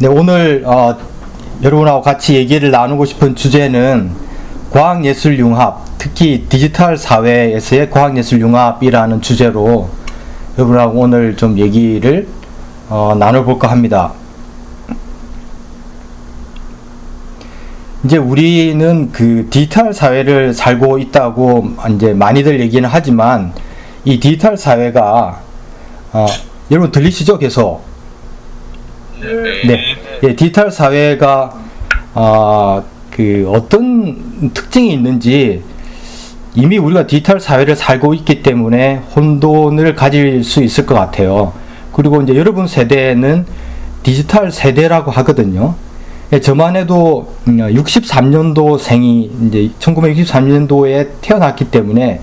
네, 오늘 여러분하고 같이 얘기를 나누고 싶은 주제는 과학예술 융합, 특히 디지털 사회에서의 과학예술 융합이라는 주제로 여러분하고 오늘 좀 얘기를 나눠볼까 합니다. 이제 우리는 그 디지털 사회를 살고 있다고 이제 많이들 얘기는 하지만 이 디지털 사회가 여러분 들리시죠? 계속? 네. 예, 디지털 사회가 그 어떤 특징이 있는지 이미 우리가 디지털 사회를 살고 있기 때문에 혼돈을 가질 수 있을 것 같아요. 그리고 이제 여러분 세대는 디지털 세대라고 하거든요. 예, 저만 해도 63년도생이 이제 1963년도에 태어났기 때문에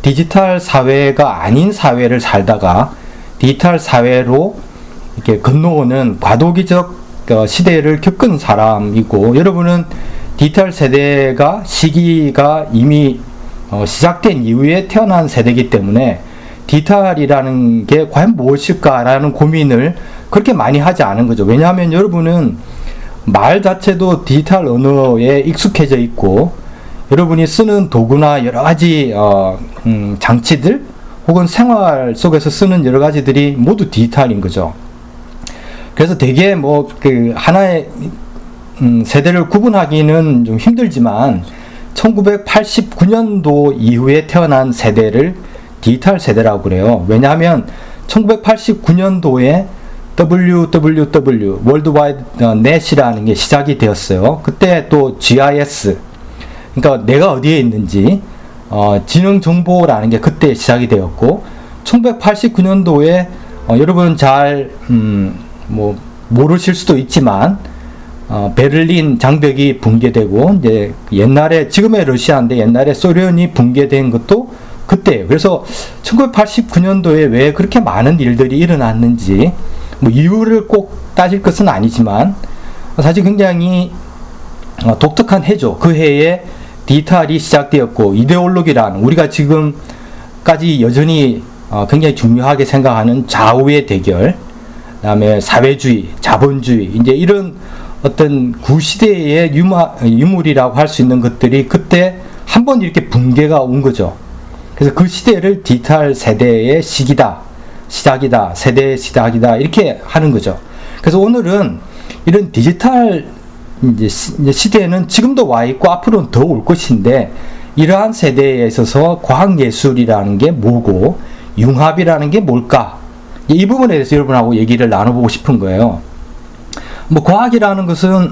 디지털 사회가 아닌 사회를 살다가 디지털 사회로 이렇게 건너오는 과도기적 시대를 겪은 사람이고, 여러분은 디지털 세대가 시기가 이미 시작된 이후에 태어난 세대이기 때문에 디지털이라는 게 과연 무엇일까라는 고민을 그렇게 많이 하지 않은 거죠. 왜냐하면 여러분은 말 자체도 디지털 언어에 익숙해져 있고, 여러분이 쓰는 도구나 여러 가지 장치들 혹은 생활 속에서 쓰는 여러 가지들이 모두 디지털인 거죠. 그래서 되게 그 하나의 세대를 구분하기는 좀 힘들지만 1989년도 이후에 태어난 세대를 디지털 세대라고 그래요. 왜냐하면 1989년도에 WWW 월드와이드 넷이라는 게 시작이 되었어요. 그때 또 GIS, 그러니까 내가 어디에 있는지 지능 정보라는 게 그때 시작이 되었고, 1989년도에 여러분 잘 모르실 수도 있지만 베를린 장벽이 붕괴되고, 이제 옛날에 지금의 러시아인데 옛날에 소련이 붕괴된 것도 그때예요. 그래서 1989년도에 왜 그렇게 많은 일들이 일어났는지 이유를 꼭 따질 것은 아니지만 사실 굉장히 독특한 해죠. 그 해에 디지털이 시작되었고, 이데올로기란 우리가 지금까지 여전히 굉장히 중요하게 생각하는 좌우의 대결, 그 다음에 사회주의, 자본주의, 이제 이런 어떤 구시대의 유물이라고 할 수 있는 것들이 그때 한번 이렇게 붕괴가 온 거죠. 그래서 그 시대를 디지털 세대의 시작이다, 세대의 시작이다, 이렇게 하는 거죠. 그래서 오늘은 이런 디지털 이제 시대는 지금도 와 있고 앞으로는 더 올 것인데, 이러한 세대에 있어서 과학예술이라는 게 뭐고 융합이라는 게 뭘까, 이 부분에 대해서 여러분하고 얘기를 나눠보고 싶은 거예요. 과학이라는 것은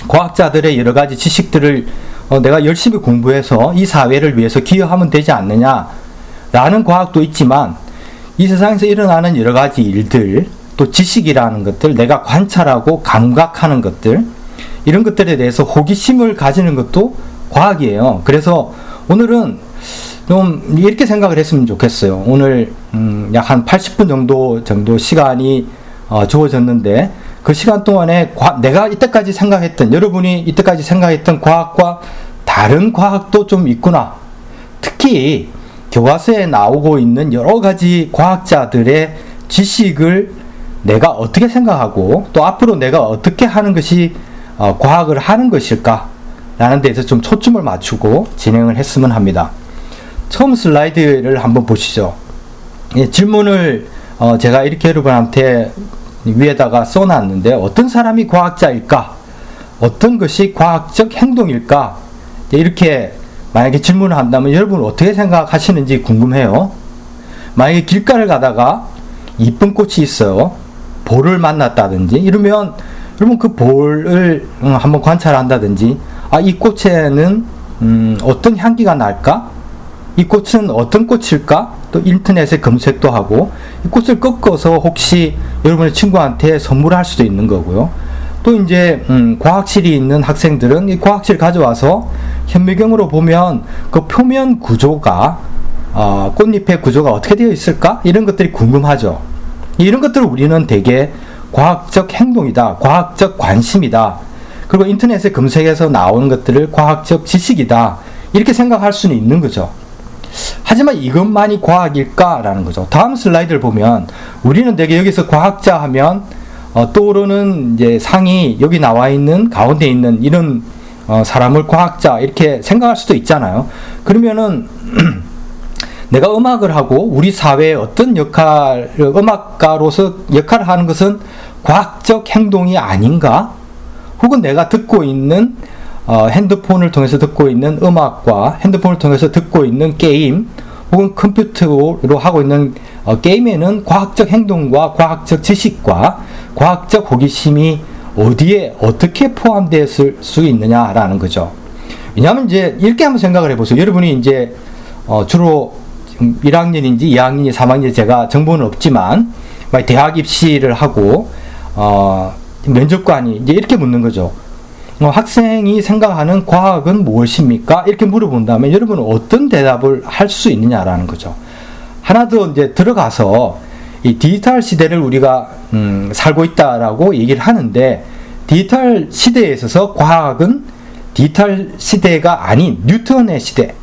과학자들의 여러 가지 지식들을 내가 열심히 공부해서 이 사회를 위해서 기여하면 되지 않느냐 라는 과학도 있지만, 이 세상에서 일어나는 여러 가지 일들, 또 지식이라는 것들, 내가 관찰하고 감각하는 것들, 이런 것들에 대해서 호기심을 가지는 것도 과학이에요. 그래서 오늘은 좀 이렇게 생각을 했으면 좋겠어요. 오늘 약 한 80분 정도 시간이 주어졌는데, 그 시간 동안에 내가 이때까지 생각했던, 여러분이 이때까지 생각했던 과학과 다른 과학도 좀 있구나. 특히 교과서에 나오고 있는 여러 가지 과학자들의 지식을 내가 어떻게 생각하고 또 앞으로 내가 어떻게 하는 것이 과학을 하는 것일까 라는 데에서 좀 초점을 맞추고 진행을 했으면 합니다. 처음 슬라이드를 한번 보시죠. 예, 질문을 제가 이렇게 여러분한테 위에다가 써놨는데, 어떤 사람이 과학자일까? 어떤 것이 과학적 행동일까? 이렇게 만약에 질문을 한다면 여러분 어떻게 생각하시는지 궁금해요. 만약에 길가를 가다가 이쁜 꽃이 있어요. 볼을 만났다든지 이러면 여러분 그 볼을 한번 관찰한다든지, 이 꽃에는 어떤 향기가 날까? 이 꽃은 어떤 꽃일까? 또 인터넷에 검색도 하고, 이 꽃을 꺾어서 혹시 여러분의 친구한테 선물할 수도 있는 거고요. 또 이제 과학실이 있는 학생들은 이 과학실 가져와서 현미경으로 보면 그 표면 구조가 꽃잎의 구조가 어떻게 되어 있을까? 이런 것들이 궁금하죠. 이런 것들을 우리는 되게 과학적 행동이다, 과학적 관심이다, 그리고 인터넷에 검색해서 나오는 것들을 과학적 지식이다, 이렇게 생각할 수는 있는 거죠. 하지만 이것만이 과학일까라는 거죠. 다음 슬라이드를 보면 우리는 되게 여기서 과학자 하면 떠오르는 이제 상이 여기 나와 있는 가운데 있는 이런 사람을 과학자 이렇게 생각할 수도 있잖아요. 그러면은 내가 음악을 하고 우리 사회에 어떤 음악가로서 역할을 하는 것은 과학적 행동이 아닌가? 혹은 내가 듣고 있는 핸드폰을 통해서 듣고 있는 음악과 핸드폰을 통해서 듣고 있는 게임 혹은 컴퓨터로 하고 있는 게임에는 과학적 행동과 과학적 지식과 과학적 호기심이 어디에 어떻게 포함되었을 수 있느냐라는 거죠. 왜냐하면 이제 이렇게 한번 생각을 해보세요. 여러분이 이제 주로 지금 1학년인지 2학년인지 3학년인지 제가 정보는 없지만 대학 입시를 하고 면접관이 이제 이렇게 묻는 거죠. 학생이 생각하는 과학은 무엇입니까? 이렇게 물어본다면 여러분은 어떤 대답을 할 수 있느냐라는 거죠. 하나 더 이제 들어가서 이 디지털 시대를 우리가 살고 있다라고 얘기를 하는데 디지털 시대에 있어서 과학은 디지털 시대가 아닌 뉴턴의 시대.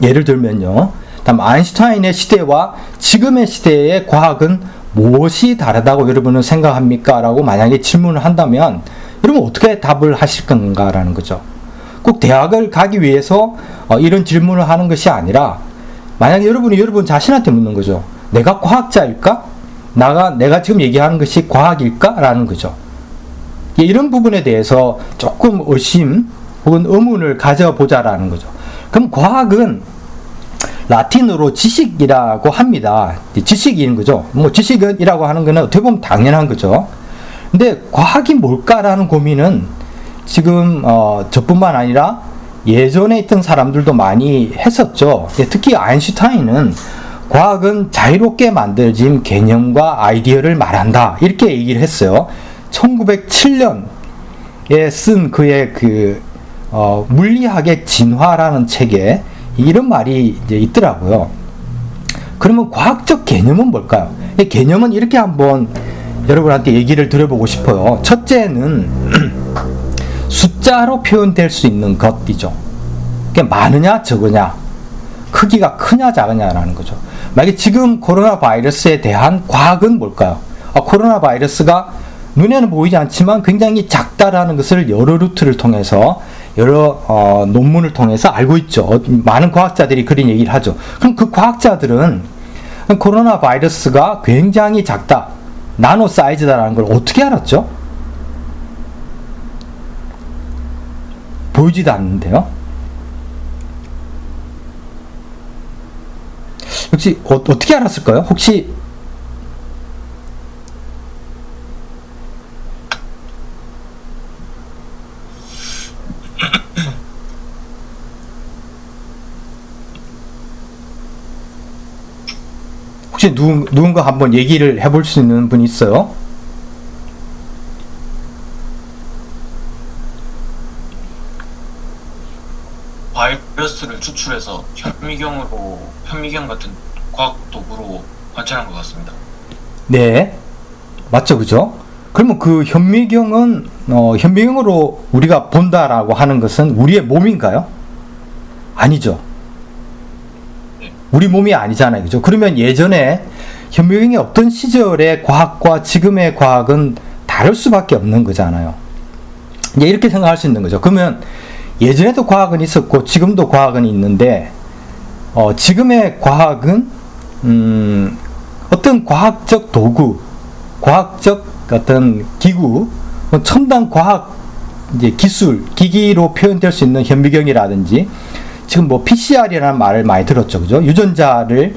예를 들면요. 다음 아인슈타인의 시대와 지금의 시대의 과학은 무엇이 다르다고 여러분은 생각합니까? 라고 만약에 질문을 한다면 여러분 어떻게 답을 하실 건가라는 거죠. 꼭 대학을 가기 위해서 이런 질문을 하는 것이 아니라 만약에 여러분이 여러분 자신한테 묻는 거죠. 내가 과학자일까? 내가 지금 얘기하는 것이 과학일까? 라는 거죠. 이런 부분에 대해서 조금 의심 혹은 의문을 가져보자라는 거죠. 그럼 과학은 라틴어로 지식이라고 합니다. 지식인 거죠. 뭐 지식이라고 하는 거는 어떻게 보면 당연한 거죠. 근데 과학이 뭘까라는 고민은 지금 저뿐만 아니라 예전에 있던 사람들도 많이 했었죠. 특히 아인슈타인은 과학은 자유롭게 만들어진 개념과 아이디어를 말한다 이렇게 얘기를 했어요. 1907년에 쓴 그의 물리학의 진화라는 책에 이런 말이 이제 있더라고요. 그러면 과학적 개념은 뭘까요? 이 개념은 이렇게 한번 여러분한테 얘기를 드려보고 싶어요. 첫째는 숫자로 표현될 수 있는 것이죠. 그게 많으냐 적으냐, 크기가 크냐 작으냐라는 거죠. 만약에 지금 코로나 바이러스에 대한 과학은 뭘까요? 코로나 바이러스가 눈에는 보이지 않지만 굉장히 작다라는 것을 여러 루트를 통해서 여러 논문을 통해서 알고 있죠. 많은 과학자들이 그런 얘기를 하죠. 그럼 그 과학자들은 코로나 바이러스가 굉장히 작다, 나노 사이즈다라는 걸 어떻게 알았죠? 보이지도 않는데요. 혹시 어떻게 알았을까요? 혹시 누군가 한번 얘기를 해볼 수 있는 분 있어요? 바이러스를 추출해서 현미경 같은 과학 도구로 관찰한 것 같습니다. 네, 맞죠, 그죠? 그러면 그 현미경은 현미경으로 우리가 본다라고 하는 것은 우리의 몸인가요? 아니죠. 우리 몸이 아니잖아요, 그죠? 그러면 예전에 현미경이 없던 시절의 과학과 지금의 과학은 다를 수밖에 없는 거잖아요. 이제 이렇게 생각할 수 있는 거죠. 그러면 예전에도 과학은 있었고 지금도 과학은 있는데 지금의 과학은 어떤 과학적 도구, 과학적 어떤 기구, 첨단 과학 이제 기술, 기기로 표현될 수 있는 현미경이라든지 지금 뭐 PCR이라는 말을 많이 들었죠, 그죠? 유전자를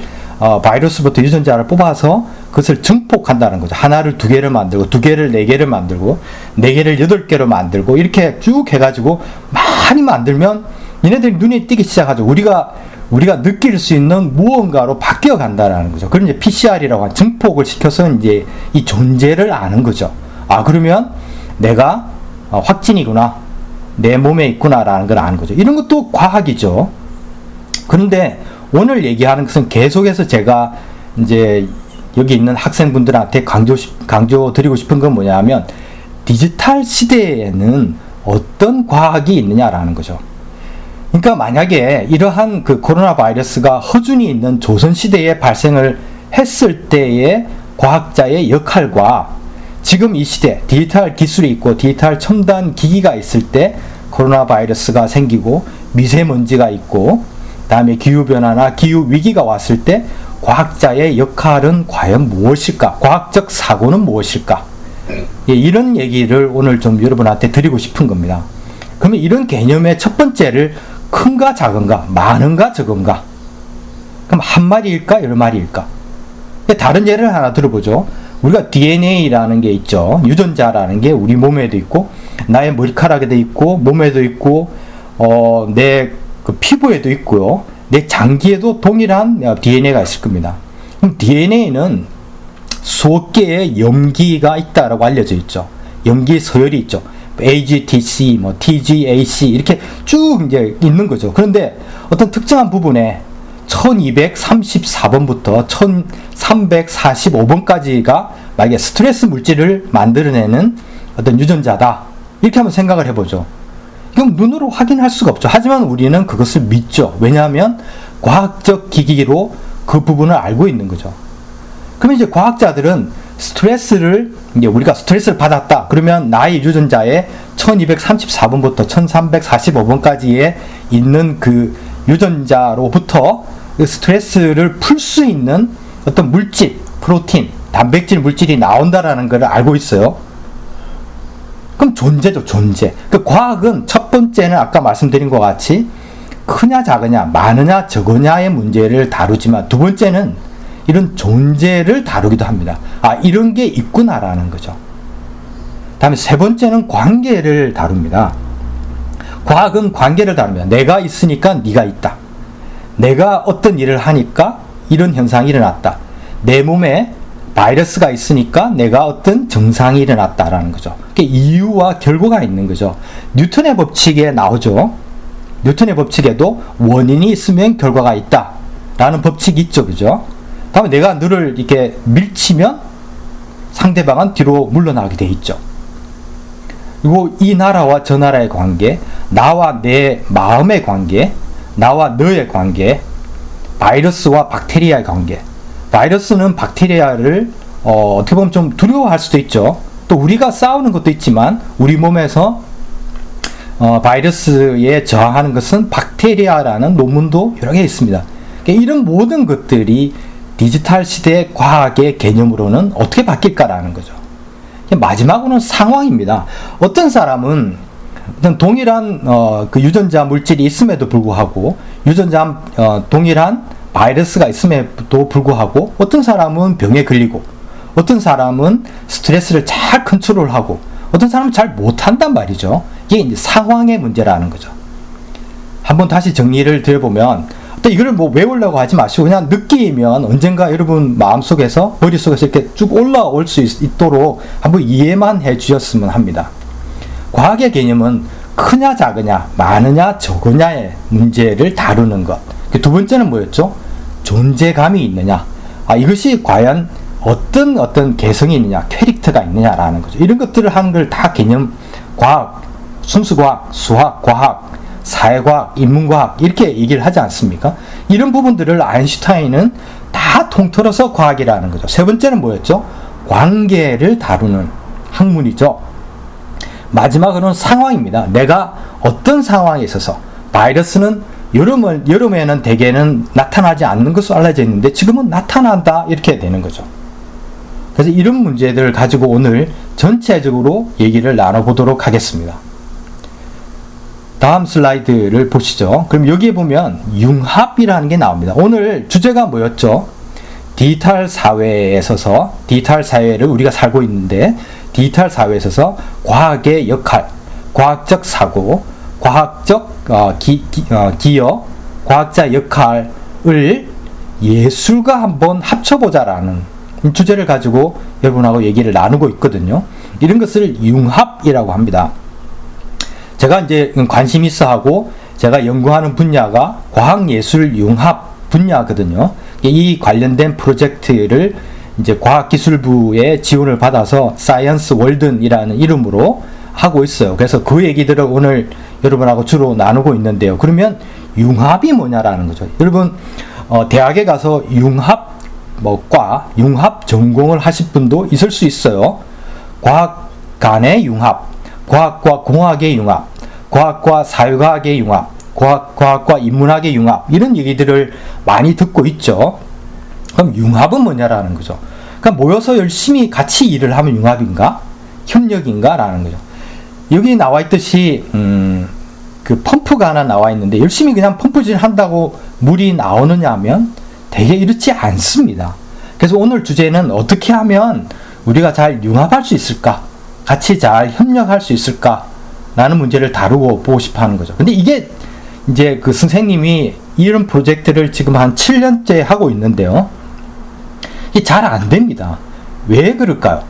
바이러스부터 유전자를 뽑아서 그것을 증폭한다는 거죠. 하나를 2개를 만들고 2개를 4개를 만들고 4개를 8개로 만들고 이렇게 쭉 해가지고 많이 만들면 얘네들이 눈에 띄기 시작하죠. 우리가 느낄 수 있는 무언가로 바뀌어 간다는 거죠. 그런 이제 PCR이라고 하는 증폭을 시켜서 이제 이 존재를 아는 거죠. 그러면 내가 확진이구나, 내 몸에 있구나라는 걸 아는 거죠. 이런 것도 과학이죠. 그런데 오늘 얘기하는 것은 계속해서 제가 이제 여기 있는 학생분들한테 강조 드리고 싶은 건 뭐냐면 디지털 시대에는 어떤 과학이 있느냐라는 거죠. 그러니까 만약에 이러한 그 코로나 바이러스가 허준이 있는 조선시대에 발생을 했을 때의 과학자의 역할과 지금 이 시대 디지털 기술이 있고 디지털 첨단 기기가 있을 때 코로나 바이러스가 생기고 미세먼지가 있고 다음에 기후변화나 기후위기가 왔을 때 과학자의 역할은 과연 무엇일까? 과학적 사고는 무엇일까? 예, 이런 얘기를 오늘 좀 여러분한테 드리고 싶은 겁니다. 그러면 이런 개념의 첫 번째를 큰가 작은가, 많은가 적은가? 그럼 한 마리일까, 여러 마리일까? 다른 예를 하나 들어보죠. 우리가 DNA라는 게 있죠. 유전자라는 게 우리 몸에도 있고, 나의 머리카락에도 있고, 몸에도 있고, 내 그 피부에도 있고요. 내 장기에도 동일한 DNA가 있을 겁니다. 그럼 DNA는 수억 개의 염기가 있다라고 알려져 있죠. 염기 서열이 있죠. AGTC, TGAC 이렇게 쭉 이제 있는 거죠. 그런데 어떤 특정한 부분에 1234번부터 1345번까지가 만약에 스트레스 물질을 만들어내는 어떤 유전자다. 이렇게 한번 생각을 해보죠. 그럼 눈으로 확인할 수가 없죠. 하지만 우리는 그것을 믿죠. 왜냐하면 과학적 기기로 그 부분을 알고 있는 거죠. 그러면 이제 과학자들은 스트레스를, 이제 우리가 스트레스를 받았다. 그러면 나의 유전자에 1234번부터 1345번까지에 있는 그 유전자로부터 그 스트레스를 풀 수 있는 어떤 물질, 프로틴, 단백질 물질이 나온다라는 걸 알고 있어요. 그럼 존재죠, 존재. 그 과학은 첫 번째는 아까 말씀드린 것 같이 크냐 작으냐, 많으냐 적으냐의 문제를 다루지만 두 번째는 이런 존재를 다루기도 합니다. 아, 이런 게 있구나라는 거죠. 다음에 세 번째는 관계를 다룹니다. 과학은 관계를 다룹니다. 내가 있으니까 네가 있다. 내가 어떤 일을 하니까 이런 현상이 일어났다. 내 몸에 바이러스가 있으니까 내가 어떤 증상이 일어났다라는 거죠. 이유와 결과가 있는 거죠. 뉴턴의 법칙에 나오죠. 뉴턴의 법칙에도 원인이 있으면 결과가 있다라는 법칙이 있죠. 그죠? 다음에 내가 너를 이렇게 밀치면 상대방은 뒤로 물러나게 돼 있죠. 그리고 이 나라와 저 나라의 관계, 나와 내 마음의 관계, 나와 너의 관계, 바이러스와 박테리아의 관계. 바이러스는 박테리아를 어떻게 보면 좀 두려워할 수도 있죠. 또 우리가 싸우는 것도 있지만 우리 몸에서 바이러스에 저항하는 것은 박테리아라는 논문도 여러 개 있습니다. 그러니까 이런 모든 것들이 디지털 시대의 과학의 개념으로는 어떻게 바뀔까라는 거죠. 마지막으로는 상황입니다. 어떤 사람은 어떤 동일한 그 유전자 물질이 있음에도 불구하고 유전자 동일한 바이러스가 있음에도 불구하고 어떤 사람은 병에 걸리고 어떤 사람은 스트레스를 잘 컨트롤하고 어떤 사람은 잘 못한단 말이죠. 이게 이제 상황의 문제라는 거죠. 한번 다시 정리를 드려보면 이거를 뭐 외우려고 하지 마시고 그냥 느끼면 언젠가 여러분 마음속에서 머릿속에서 이렇게 쭉 올라올 수 있도록 한번 이해만 해 주셨으면 합니다. 과학의 개념은 크냐 작으냐 많으냐 적으냐의 문제를 다루는 것. 두 번째는 뭐였죠? 존재감이 있느냐. 이것이 과연 어떤 개성이 있느냐, 캐릭터가 있느냐라는 거죠. 이런 것들을 하는 걸 다 개념, 과학, 순수과학, 수학, 과학, 사회과학, 인문과학 이렇게 얘기를 하지 않습니까? 이런 부분들을 아인슈타인은 다 통틀어서 과학이라는 거죠. 세 번째는 뭐였죠? 관계를 다루는 학문이죠. 마지막으로는 상황입니다. 내가 어떤 상황에 있어서 바이러스는 여름에는 대개는 나타나지 않는 것으로 알려져 있는데 지금은 나타난다 이렇게 되는 거죠. 그래서 이런 문제들을 가지고 오늘 전체적으로 얘기를 나눠보도록 하겠습니다. 다음 슬라이드를 보시죠. 그럼 여기에 보면 융합이라는 게 나옵니다. 오늘 주제가 뭐였죠? 디지털 사회에 있어서 디지털 사회를 우리가 살고 있는데 디지털 사회에 있어서 과학의 역할, 과학적 사고, 과학적 기여, 과학자 역할을 예술과 한번 합쳐보자라는 주제를 가지고 여러분하고 얘기를 나누고 있거든요. 이런 것을 융합이라고 합니다. 제가 이제 관심 있어 하고 제가 연구하는 분야가 과학예술 융합 분야거든요. 이 관련된 프로젝트를 이제 과학기술부의 지원을 받아서 사이언스 월든이라는 이름으로 하고 있어요. 그래서 그 얘기들을 오늘 여러분하고 주로 나누고 있는데요. 그러면 융합이 뭐냐라는 거죠. 여러분 대학에 가서 융합 전공을 하실 분도 있을 수 있어요. 과학 간의 융합, 과학과 공학의 융합, 과학과 사회과학의 융합, 과학과 인문학의 융합, 이런 얘기들을 많이 듣고 있죠. 그럼 융합은 뭐냐라는 거죠. 그러니까 모여서 열심히 같이 일을 하면 융합인가? 협력인가? 라는 거죠. 여기 나와 있듯이 그 펌프가 하나 나와 있는데 열심히 그냥 펌프질 한다고 물이 나오느냐 하면 되게 이렇지 않습니다. 그래서 오늘 주제는 어떻게 하면 우리가 잘 융합할 수 있을까? 같이 잘 협력할 수 있을까? 라는 문제를 다루고 보고 싶어 하는 거죠. 근데 이게 이제 그 선생님이 이런 프로젝트를 지금 한 7년째 하고 있는데요. 이게 잘 안 됩니다. 왜 그럴까요?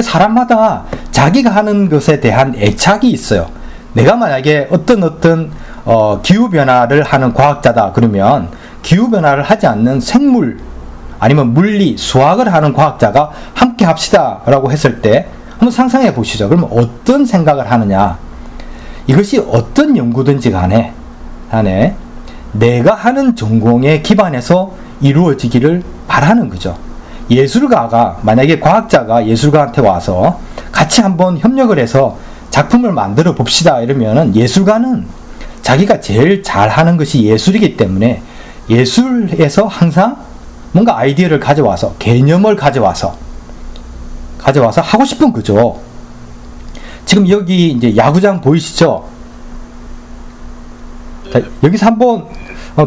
사람마다 자기가 하는 것에 대한 애착이 있어요. 내가 만약에 어떤 기후변화를 하는 과학자다 그러면 기후변화를 하지 않는 생물 아니면 물리, 수학을 하는 과학자가 함께 합시다 라고 했을 때 한번 상상해 보시죠. 그러면 어떤 생각을 하느냐. 이것이 어떤 연구든지 간에 내가 하는 전공에 기반해서 이루어지기를 바라는 거죠. 예술가가, 만약에 과학자가 예술가한테 와서 같이 한번 협력을 해서 작품을 만들어 봅시다 이러면은 예술가는 자기가 제일 잘하는 것이 예술이기 때문에 예술에서 항상 뭔가 아이디어를 가져와서 개념을 가져와서 하고 싶은 거죠. 지금 여기 이제 야구장 보이시죠? 자, 여기서 한번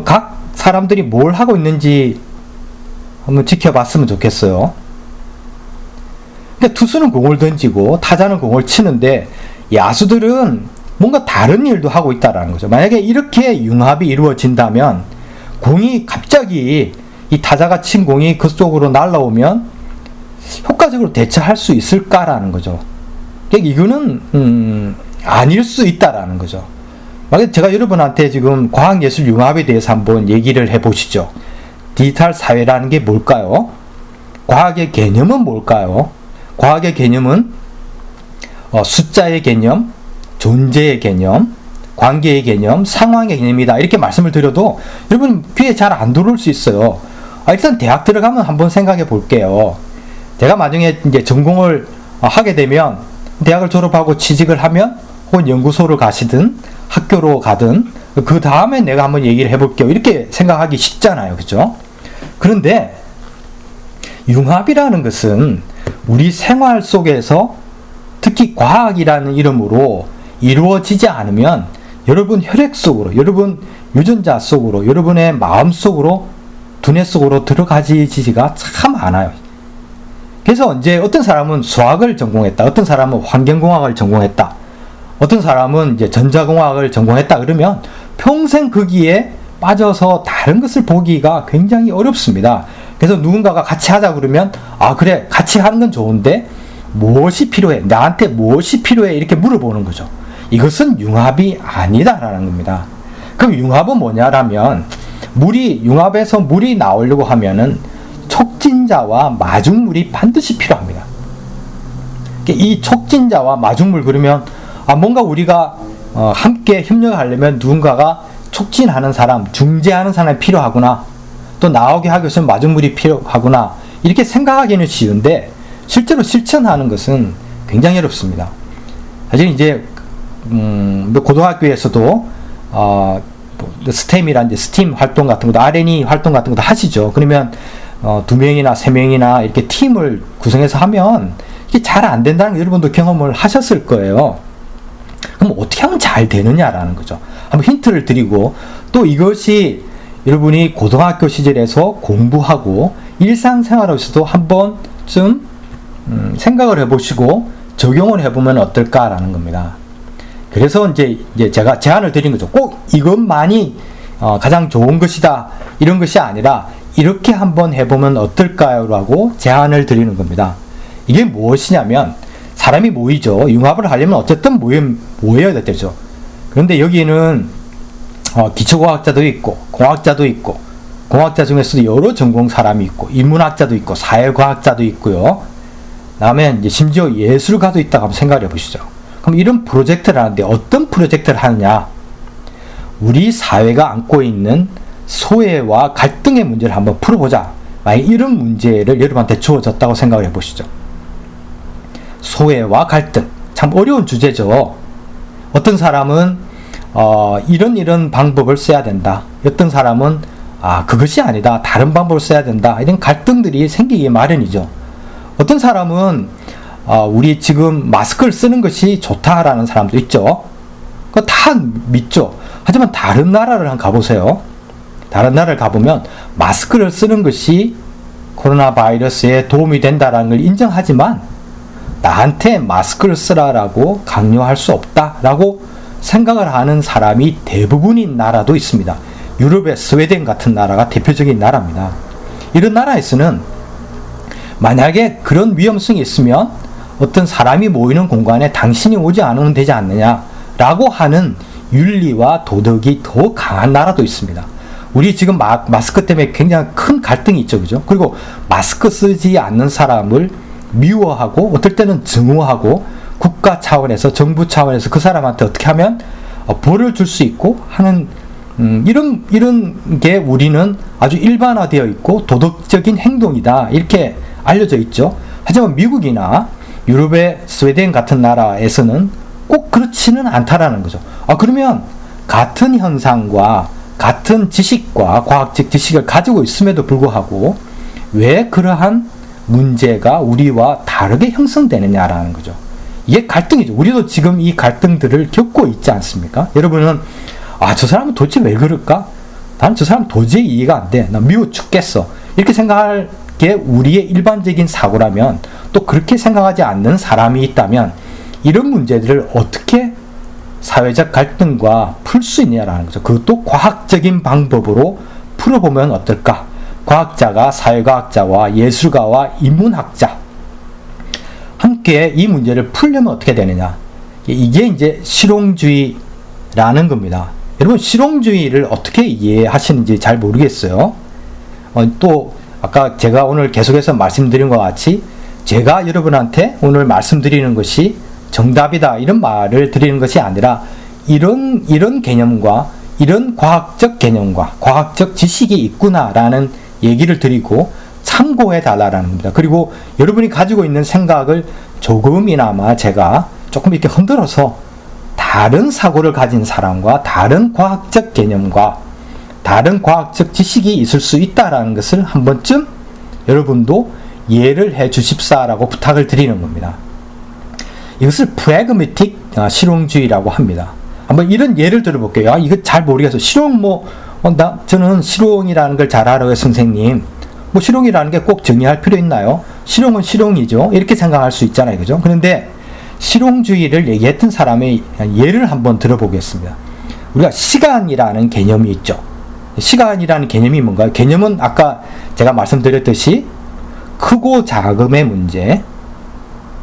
각 사람들이 뭘 하고 있는지 한번 지켜봤으면 좋겠어요. 그러니까 투수는 공을 던지고 타자는 공을 치는데 야수들은 뭔가 다른 일도 하고 있다라는 거죠. 만약에 이렇게 융합이 이루어진다면 공이 갑자기 이 타자가 친 공이 그쪽으로 날아오면 효과적으로 대처할 수 있을까라는 거죠. 그러니까 이거는 아닐 수 있다라는 거죠. 제가 여러분한테 지금 과학예술 융합에 대해서 한번 얘기를 해보시죠. 디지털 사회라는 게 뭘까요? 과학의 개념은 뭘까요? 과학의 개념은 숫자의 개념, 존재의 개념, 관계의 개념, 상황의 개념이다. 이렇게 말씀을 드려도 여러분 귀에 잘 안 들어올 수 있어요. 일단 대학 들어가면 한번 생각해 볼게요. 제가 나중에 이제 전공을 하게 되면 대학을 졸업하고 취직을 하면 혹은 연구소를 가시든 학교로 가든 그 다음에 내가 한번 얘기를 해볼게요. 이렇게 생각하기 쉽잖아요. 그죠? 그런데 융합이라는 것은 우리 생활 속에서 특히 과학이라는 이름으로 이루어지지 않으면 여러분 혈액 속으로, 여러분 유전자 속으로, 여러분의 마음 속으로, 두뇌 속으로 들어가지지가 참 않아요. 그래서 이제 어떤 사람은 수학을 전공했다, 어떤 사람은 환경공학을 전공했다, 어떤 사람은 이제 전자공학을 전공했다 그러면 평생 거기에 빠져서 다른 것을 보기가 굉장히 어렵습니다. 그래서 누군가가 같이 하자 그러면 그래 같이 하는 건 좋은데 무엇이 필요해? 나한테 무엇이 필요해? 이렇게 물어보는 거죠. 이것은 융합이 아니다라는 겁니다. 그럼 융합은 뭐냐라면 융합에서 물이 나오려고 하면은 촉진자와 마중물이 반드시 필요합니다. 이 촉진자와 마중물 그러면 뭔가 우리가 함께 협력하려면 누군가가 촉진하는 사람, 중재하는 사람이 필요하구나. 또 나오게 하기 위해서 마중물이 필요하구나. 이렇게 생각하기는 쉬운데 실제로 실천하는 것은 굉장히 어렵습니다. 사실 이제 고등학교에서도 스템이란 스팀 활동 같은 것도 R&E 활동 같은 것도 하시죠. 그러면 2명이나 3명이나 이렇게 팀을 구성해서 하면 이게 잘 안 된다는 거 여러분도 경험을 하셨을 거예요. 그럼 어떻게 하면 잘 되느냐라는 거죠. 한번 힌트를 드리고 또 이것이 여러분이 고등학교 시절에서 공부하고 일상생활에서도 한 번쯤 생각을 해보시고 적용을 해보면 어떨까라는 겁니다. 그래서 이제 제가 제안을 드린 거죠. 꼭 이것만이 가장 좋은 것이다 이런 것이 아니라 이렇게 한번 해보면 어떨까요? 라고 제안을 드리는 겁니다. 이게 무엇이냐면 사람이 모이죠. 융합을 하려면 어쨌든 모여야 되죠. 그런데 여기는 기초과학자도 있고 공학자도 있고 공학자 중에서도 여러 전공 사람이 있고 인문학자도 있고 사회과학자도 있고요. 다음에 이제 심지어 예술가도 있다고 한번 생각해 보시죠. 그럼 이런 프로젝트를 하는데 어떤 프로젝트를 하느냐? 우리 사회가 안고 있는 소외와 갈등의 문제를 한번 풀어보자. 만약 이런 문제를 여러분한테 주어졌다고 생각을 해보시죠. 소외와 갈등. 참 어려운 주제죠. 어떤 사람은 이런 방법을 써야 된다. 어떤 사람은 그것이 아니다. 다른 방법을 써야 된다. 이런 갈등들이 생기기 마련이죠. 어떤 사람은 우리 지금 마스크를 쓰는 것이 좋다라는 사람도 있죠. 그거 다 믿죠. 하지만 다른 나라를 한번 가보세요. 다른 나라를 가보면 마스크를 쓰는 것이 코로나 바이러스에 도움이 된다는 걸 인정하지만 나한테 마스크를 쓰라라고 강요할 수 없다라고 생각을 하는 사람이 대부분인 나라도 있습니다. 유럽의 스웨덴 같은 나라가 대표적인 나라입니다. 이런 나라에서는 만약에 그런 위험성이 있으면 어떤 사람이 모이는 공간에 당신이 오지 않으면 되지 않느냐라고 하는 윤리와 도덕이 더 강한 나라도 있습니다. 우리 지금 마스크 때문에 굉장히 큰 갈등이 있죠. 그죠? 그리고 마스크 쓰지 않는 사람을 미워하고 어떨 때는 증오하고 국가 차원에서 정부 차원에서 그 사람한테 어떻게 하면 벌을 줄 수 있고 하는 이런 게 우리는 아주 일반화되어 있고 도덕적인 행동이다 이렇게 알려져 있죠. 하지만 미국이나 유럽의 스웨덴 같은 나라에서는 꼭 그렇지는 않다라는 거죠. 그러면 같은 현상과 같은 지식과 과학적 지식을 가지고 있음에도 불구하고 왜 그러한 문제가 우리와 다르게 형성되느냐라는 거죠. 이게 갈등이죠. 우리도 지금 이 갈등들을 겪고 있지 않습니까? 여러분은 저 사람은 도대체 왜 그럴까? 난 저 사람 도저히 이해가 안 돼. 나 미워 죽겠어. 이렇게 생각할 게 우리의 일반적인 사고라면 또 그렇게 생각하지 않는 사람이 있다면 이런 문제들을 어떻게 사회적 갈등과 풀 수 있냐라는 거죠. 그것도 과학적인 방법으로 풀어보면 어떨까? 과학자가 사회과학자와 예술가와 인문학자 함께 이 문제를 풀려면 어떻게 되느냐? 이게 이제 실용주의라는 겁니다. 여러분 실용주의를 어떻게 이해하시는지 잘 모르겠어요. 또 아까 제가 오늘 계속해서 말씀드린 것 같이 제가 여러분한테 오늘 말씀드리는 것이 정답이다 이런 말을 드리는 것이 아니라 이런 개념과 이런 과학적 개념과 과학적 지식이 있구나라는 얘기를 드리고 참고해 달라는 겁니다. 그리고 여러분이 가지고 있는 생각을 조금이나마 제가 조금 이렇게 흔들어서 다른 사고를 가진 사람과 다른 과학적 개념과 다른 과학적 지식이 있을 수 있다라는 것을 한 번쯤 여러분도 이해를 해 주십사라고 부탁을 드리는 겁니다. 이것을 프래그매틱 실용주의라고 합니다. 한번 이런 예를 들어볼게요. 이거 잘 모르겠어요. 실용 저는 실용이라는 걸 잘 알아요, 선생님. 실용이라는 게 꼭 정의할 필요 있나요? 실용은 실용이죠. 이렇게 생각할 수 있잖아요. 그죠? 그런데 실용주의를 얘기했던 사람의 예를 한번 들어보겠습니다. 우리가 시간이라는 개념이 있죠. 시간이라는 개념이 뭔가요? 개념은 아까 제가 말씀드렸듯이 크고 작음의 문제,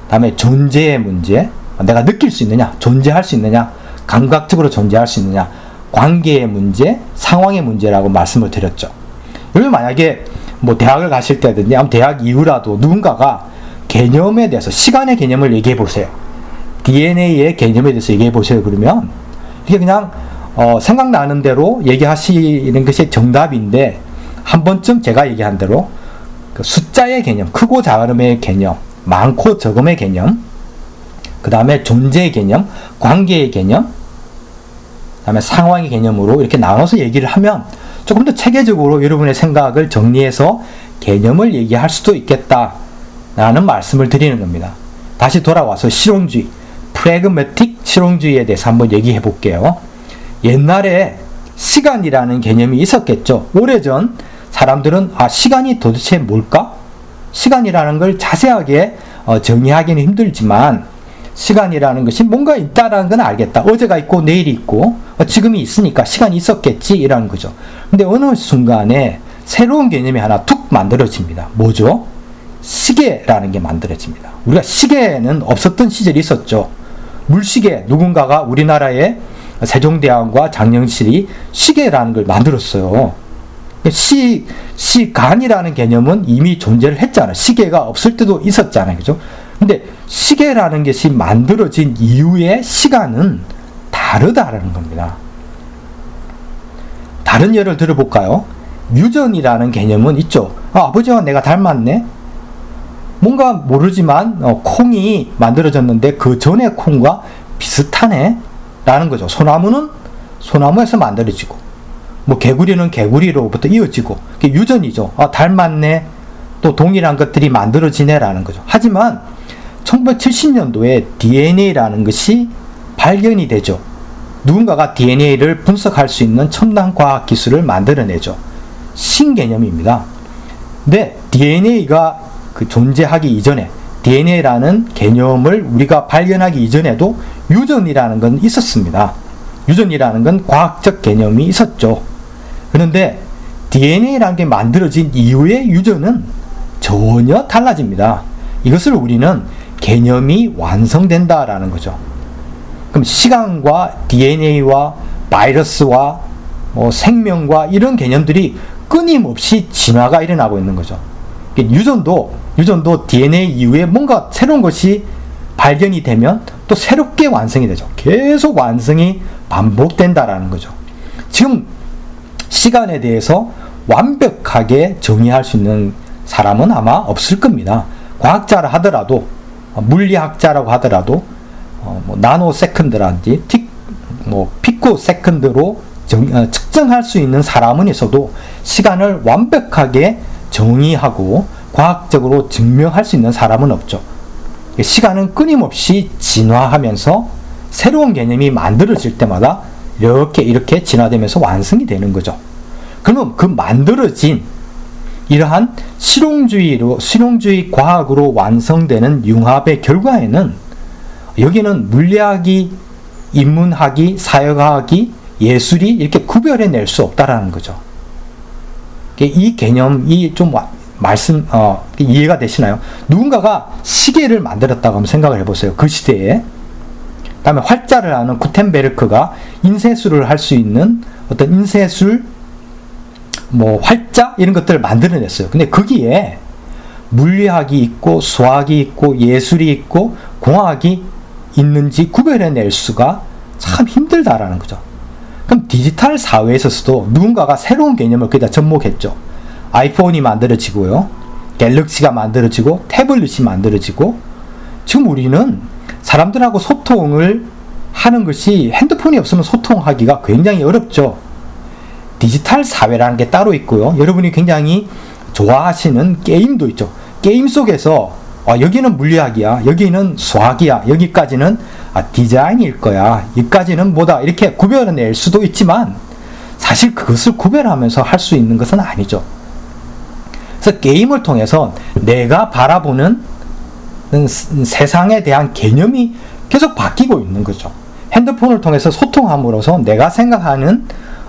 다음에 존재의 문제, 내가 느낄 수 있느냐, 존재할 수 있느냐, 감각적으로 존재할 수 있느냐, 관계의 문제, 상황의 문제라고 말씀을 드렸죠. 여러분 만약에 대학을 가실 때든지 아니면 대학 이후라도 누군가가 개념에 대해서 시간의 개념을 얘기해 보세요. DNA의 개념에 대해서 얘기해 보세요. 그러면 이게 그냥 생각나는 대로 얘기하시는 것이 정답인데 한 번쯤 제가 얘기한 대로 그 숫자의 개념, 크고 작음의 개념, 많고 적음의 개념, 그 다음에 존재의 개념, 관계의 개념, 그 다음에 상황의 개념으로 이렇게 나눠서 얘기를 하면 조금 더 체계적으로 여러분의 생각을 정리해서 개념을 얘기할 수도 있겠다라는 말씀을 드리는 겁니다. 다시 돌아와서 실용주의, 프래그매틱 실용주의에 대해서 한번 얘기해 볼게요. 옛날에 시간이라는 개념이 있었겠죠. 오래전 사람들은 시간이 도대체 뭘까? 시간이라는 걸 자세하게 정의하기는 힘들지만 시간이라는 것이 뭔가 있다라는 건 알겠다. 어제가 있고 내일이 있고 지금이 있으니까 시간이 있었겠지 이라는 거죠. 근데 어느 순간에 새로운 개념이 하나 툭 만들어집니다. 뭐죠? 시계라는 게 만들어집니다. 우리가 시계는 없었던 시절이 있었죠. 물시계, 누군가가 우리나라의 세종대왕과 장영실이 시계라는 걸 만들었어요. 시간이라는 개념은 이미 존재를 했잖아요. 시계가 없을 때도 있었잖아요. 그죠? 근데 시계라는 것이 만들어진 이후의 시간은 다르다라는 겁니다. 다른 예를 들어볼까요? 유전이라는 개념은 있죠. 아버지와 내가 닮았네? 뭔가 모르지만 콩이 만들어졌는데 그 전에 콩과 비슷하네 라는 거죠. 소나무는 소나무에서 만들어지고 뭐 개구리는 개구리로부터 이어지고 그게 유전이죠. 닮았네, 또 동일한 것들이 만들어지네 라는 거죠. 하지만 1970년도에 DNA라는 것이 발견이 되죠. 누군가가 DNA를 분석할 수 있는 첨단 과학 기술을 만들어내죠. 신개념입니다. 근데 DNA가 존재하기 이전에, DNA라는 개념을 우리가 발견하기 이전에도 유전이라는 건 있었습니다. 유전이라는 건 과학적 개념이 있었죠. 그런데 DNA라는 게 만들어진 이후의 유전은 전혀 달라집니다. 이것을 우리는 개념이 완성된다라는 거죠. 그럼 시간과 DNA와 바이러스와 생명과 이런 개념들이 끊임없이 진화가 일어나고 있는 거죠. 유전도 DNA 이후에 뭔가 새로운 것이 발견이 되면 또 새롭게 완성이 되죠. 계속 완성이 반복된다라는 거죠. 지금 시간에 대해서 완벽하게 정의할 수 있는 사람은 아마 없을 겁니다. 과학자라 하더라도, 물리학자라고 하더라도 나노 세컨드라든지 피코 세컨드로 측정할 수 있는 사람은 있어도 시간을 완벽하게 정의하고 과학적으로 증명할 수 있는 사람은 없죠. 시간은 끊임없이 진화하면서 새로운 개념이 만들어질 때마다 이렇게 진화되면서 완성이 되는 거죠. 그러면 그 만들어진 이러한 실용주의 과학으로 완성되는 융합의 결과에는 여기는 물리학이, 인문학이, 사회과학이, 예술이 이렇게 구별해낼 수 없다라는 거죠. 이 개념이 좀 이해가 되시나요? 누군가가 시계를 만들었다고 한번 생각을 해보세요. 그 시대에. 다음에 활자를 하는 구텐베르크가 인쇄술을 할 수 있는 어떤 인쇄술, 활자 이런 것들을 만들어냈어요. 근데 거기에 물리학이 있고 수학이 있고 예술이 있고 공학이 있는지 구별해낼 수가 참 힘들다라는 거죠. 그럼 디지털 사회에 있어서도 누군가가 새로운 개념을 거기다 접목했죠. 아이폰이 만들어지고요, 갤럭시가 만들어지고, 태블릿이 만들어지고, 지금 우리는 사람들하고 소통을 하는 것이 핸드폰이 없으면 소통하기가 굉장히 어렵죠. 디지털 사회라는 게 따로 있고요. 여러분이 굉장히 좋아하시는 게임도 있죠. 게임 속에서 여기는 물리학이야, 여기는 수학이야, 여기까지는 디자인일 거야, 여기까지는 뭐다, 이렇게 구별해낼 수도 있지만 사실 그것을 구별하면서 할 수 있는 것은 아니죠. 그래서 게임을 통해서 내가 바라보는 세상에 대한 개념이 계속 바뀌고 있는 거죠. 핸드폰을 통해서 소통함으로써 내가 생각하는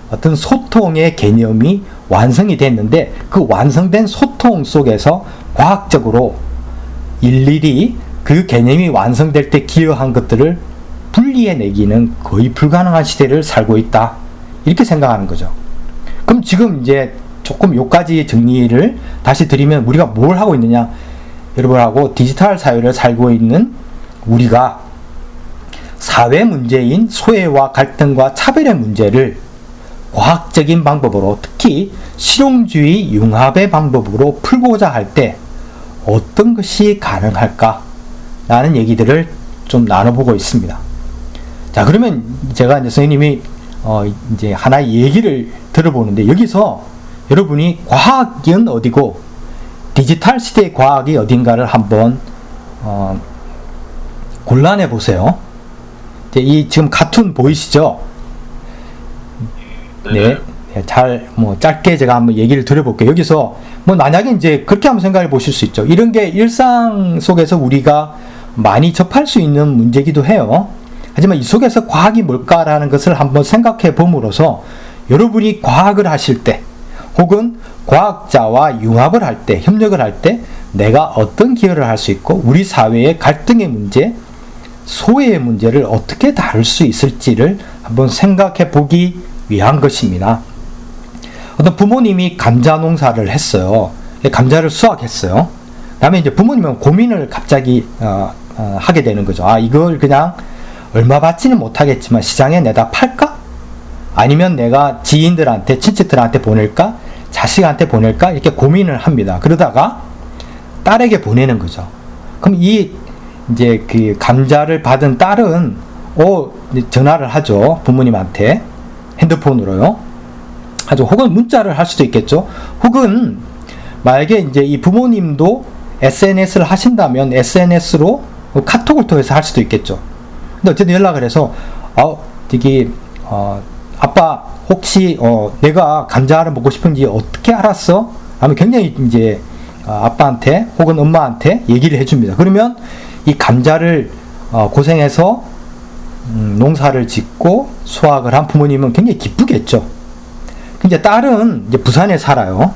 어떤 소통의 개념이 완성이 됐는데, 그 완성된 소통 속에서 과학적으로 일일이 그 개념이 완성될 때 기여한 것들을 분리해내기는 거의 불가능한 시대를 살고 있다, 이렇게 생각하는 거죠. 그럼 지금 이제 조금 요까지 정리를 다시 드리면 우리가 뭘 하고 있느냐, 여러분하고 디지털 사회를 살고 있는 우리가 사회 문제인 소외와 갈등과 차별의 문제를 과학적인 방법으로, 특히 실용주의 융합의 방법으로 풀고자 할 때 어떤 것이 가능할까 라는 얘기들을 좀 나눠보고 있습니다. 자, 그러면 제가 이제 선생님이 이제 하나의 얘기를 들어보는데, 여기서 여러분이 과학은 어디고 디지털 시대의 과학이 어딘가를 한번 골라내 보세요. 이 지금 카툰 보이시죠? 네. 짧게 제가 한번 얘기를 드려볼게요. 여기서 만약에 이제 그렇게 한번 생각해 보실 수 있죠. 이런 게 일상 속에서 우리가 많이 접할 수 있는 문제이기도 해요. 하지만 이 속에서 과학이 뭘까라는 것을 한번 생각해 봄으로써 여러분이 과학을 하실 때, 혹은 과학자와 융합을 할 때, 협력을 할 때 내가 어떤 기여를 할 수 있고, 우리 사회의 갈등의 문제, 소외의 문제를 어떻게 다룰 수 있을지를 한번 생각해 보기 위한 것입니다. 어떤 부모님이 감자 농사를 했어요. 감자를 수확했어요. 다음에 이제 부모님은 고민을 갑자기 하게 되는 거죠. 이걸 그냥 얼마 받지는 못하겠지만 시장에 내다 팔까? 아니면 내가 지인들한테, 친척들한테 보낼까? 자식한테 보낼까? 이렇게 고민을 합니다. 그러다가 딸에게 보내는 거죠. 그럼 이제 그 감자를 받은 딸은 이제 전화를 하죠. 부모님한테 핸드폰으로요. 하죠. 혹은 문자를 할 수도 있겠죠. 혹은 만약에 이제 이 부모님도 SNS를 하신다면 SNS로 카톡을 통해서 할 수도 있겠죠. 근데 어쨌든 연락을 해서 아빠 혹시 내가 감자를 먹고 싶은지 어떻게 알았어? 하면 굉장히 이제 아빠한테 혹은 엄마한테 얘기를 해줍니다. 그러면 이 감자를 고생해서 농사를 짓고 수확을 한 부모님은 굉장히 기쁘겠죠. 근데 딸은 이제 부산에 살아요.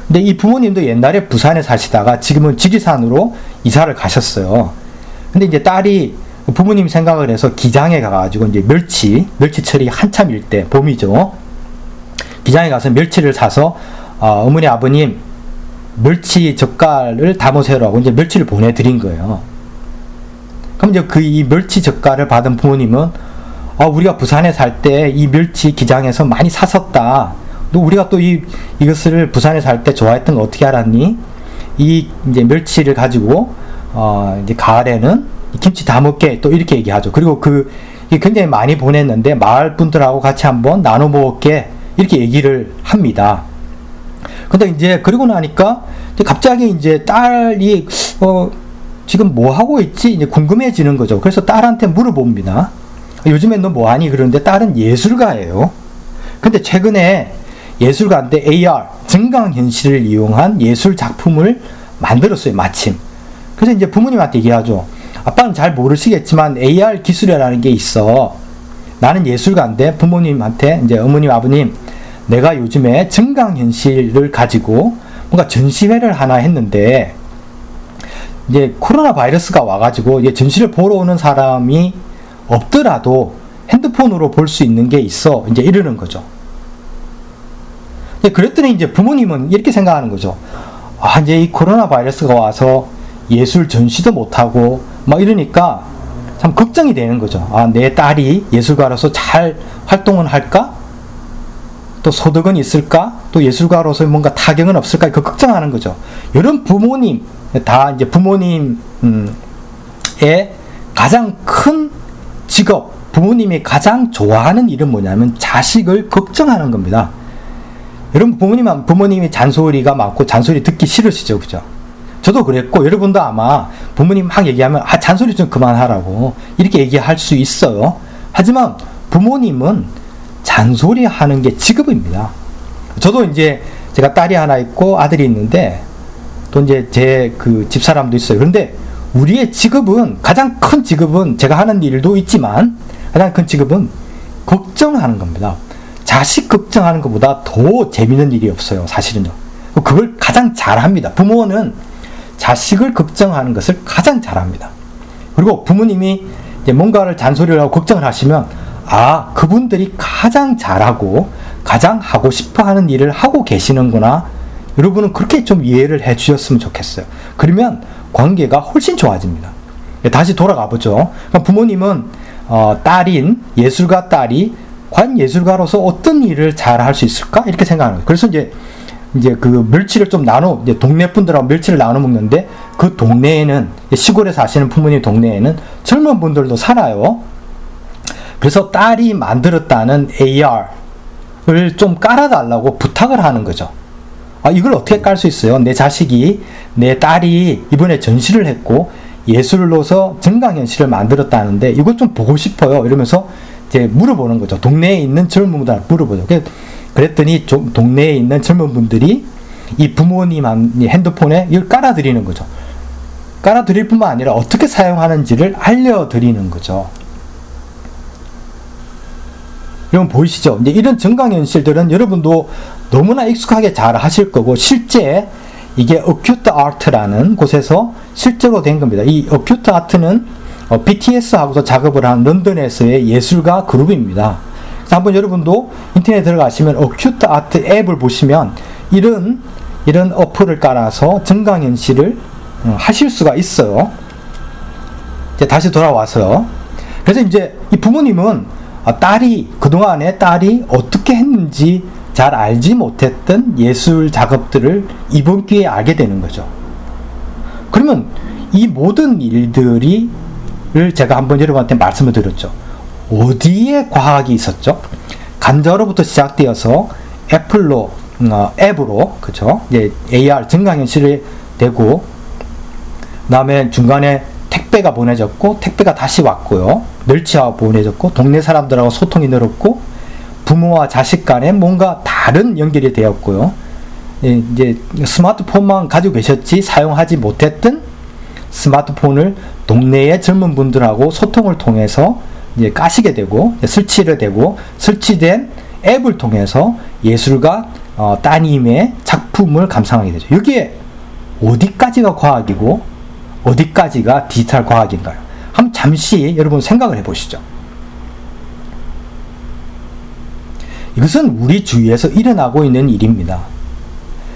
근데 이 부모님도 옛날에 부산에 사시다가 지금은 지리산으로 이사를 가셨어요. 근데 이제 딸이 부모님 생각을 해서 기장에 가가지고 이제 멸치철이 한참일 때, 봄이죠. 기장에 가서 멸치를 사서 어머니 아버님 멸치 젓갈을 담으세요라고 이제 멸치를 보내드린 거예요. 그럼 이제 이 멸치 젓갈을 받은 부모님은 우리가 부산에 살 때 이 멸치 기장에서 많이 샀었다. 또 우리가 또 이것을 부산에 살 때 좋아했던 거 어떻게 알았니? 이제 멸치를 가지고 이제 가을에는 김치 다 먹게 또 이렇게 얘기하죠. 그리고 이게 굉장히 많이 보냈는데 마을 분들하고 같이 한번 나눠 먹을게 이렇게 얘기를 합니다. 근데 이제 그러고 나니까 갑자기 이제 딸이 지금 뭐 하고 있지? 이제 궁금해지는 거죠. 그래서 딸한테 물어봅니다. 요즘엔 너 뭐 하니? 그러는데 딸은 예술가예요. 근데 최근에 예술가인데 AR, 증강현실을 이용한 예술 작품을 만들었어요, 마침. 그래서 이제 부모님한테 얘기하죠. 아빠는 잘 모르시겠지만 AR 기술이라는 게 있어. 나는 예술가인데 부모님한테 이제 어머님, 아버님, 내가 요즘에 증강현실을 가지고 뭔가 전시회를 하나 했는데 이제 코로나 바이러스가 와가지고 이제 전시를 보러 오는 사람이 없더라도 핸드폰으로 볼 수 있는 게 있어. 이제 이러는 거죠. 그랬더니 이제 부모님은 이렇게 생각하는 거죠. 이제 이 코로나 바이러스가 와서 예술 전시도 못하고 막 이러니까 참 걱정이 되는 거죠. 내 딸이 예술가로서 잘 활동은 할까? 또 소득은 있을까? 또 예술가로서 뭔가 타격은 없을까? 그 걱정하는 거죠. 이런 부모님, 다 이제 부모님의 가장 큰 직업, 부모님이 가장 좋아하는 일은 뭐냐면 자식을 걱정하는 겁니다. 여러분 부모님이 잔소리가 많고 잔소리 듣기 싫으시죠, 그죠? 저도 그랬고 여러분도 아마 부모님 막 얘기하면 잔소리 좀 그만하라고 이렇게 얘기할 수 있어요. 하지만 부모님은 잔소리하는 게 직업입니다. 저도 이제 제가 딸이 하나 있고 아들이 있는데 또 이제 제 그 집사람도 있어요. 그런데 우리의 직업은 가장 큰 직업은 제가 하는 일도 있지만 가장 큰 직업은 걱정하는 겁니다. 자식 걱정하는 것보다 더 재밌는 일이 없어요, 사실은요. 그걸 가장 잘합니다. 부모는 자식을 걱정하는 것을 가장 잘합니다. 그리고 부모님이 이제 뭔가를 잔소리를 하고 걱정을 하시면 그분들이 가장 잘하고 가장 하고 싶어 하는 일을 하고 계시는구나. 여러분은 그렇게 좀 이해를 해 주셨으면 좋겠어요. 그러면 관계가 훨씬 좋아집니다. 다시 돌아가 보죠. 부모님은 딸인 예술가 딸이 과연 예술가로서 어떤 일을 잘 할 수 있을까? 이렇게 생각하는 거예요. 그래서 이제 그 멸치를 좀 이제 동네 분들하고 멸치를 나눠 먹는데 그 동네에는, 시골에 사시는 부모님 동네에는 젊은 분들도 살아요. 그래서 딸이 만들었다는 AR을 좀 깔아달라고 부탁을 하는 거죠. 이걸 어떻게 깔 수 있어요? 내 딸이 이번에 전시를 했고 예술로서 증강현실을 만들었다는데 이걸 좀 보고 싶어요. 이러면서 이제 물어보는 거죠. 동네에 있는 젊은 분들한테 물어보죠. 그랬더니 동네에 있는 젊은 분들이 이 부모님 핸드폰에 이걸 깔아드리는 거죠. 깔아드릴 뿐만 아니라 어떻게 사용하는지를 알려드리는 거죠. 여러분 보이시죠? 이제 이런 증강현실들은 여러분도 너무나 익숙하게 잘 하실 거고 실제 이게 어큐트 아트라는 곳에서 실제로 된 겁니다. 이 어큐트 아트는 BTS하고도 작업을 한 런던에서의 예술가 그룹입니다. 한번 여러분도 인터넷에 들어가시면 어큐트 아트 앱을 보시면 이런 어플을 깔아서 증강현실을 하실 수가 있어요. 이제 다시 돌아와서요. 그래서 이제 이 부모님은 그동안에 딸이 어떻게 했는지 잘 알지 못했던 예술 작업들을 이번 기회에 알게 되는 거죠. 그러면 이 모든 일들을 제가 한번 여러분한테 말씀을 드렸죠. 어디에 과학이 있었죠? 감자로부터 시작되어서 앱으로, 그죠? 이제 AR 증강현실이 되고, 그다음에 중간에 택배가 보내졌고, 택배가 다시 왔고요. 멸치와 보내졌고, 동네 사람들하고 소통이 늘었고, 부모와 자식 간에 뭔가 다른 연결이 되었고요. 이제 스마트폰만 가지고 계셨지 사용하지 못했던 스마트폰을 동네의 젊은 분들하고 소통을 통해서 이제 까시게 되고, 설치를 되고, 설치된 앱을 통해서 예술가 따님의 작품을 감상하게 되죠. 여기에 어디까지가 과학이고 어디까지가 디지털 과학인가요? 한번 잠시 여러분 생각을 해보시죠. 이것은 우리 주위에서 일어나고 있는 일입니다.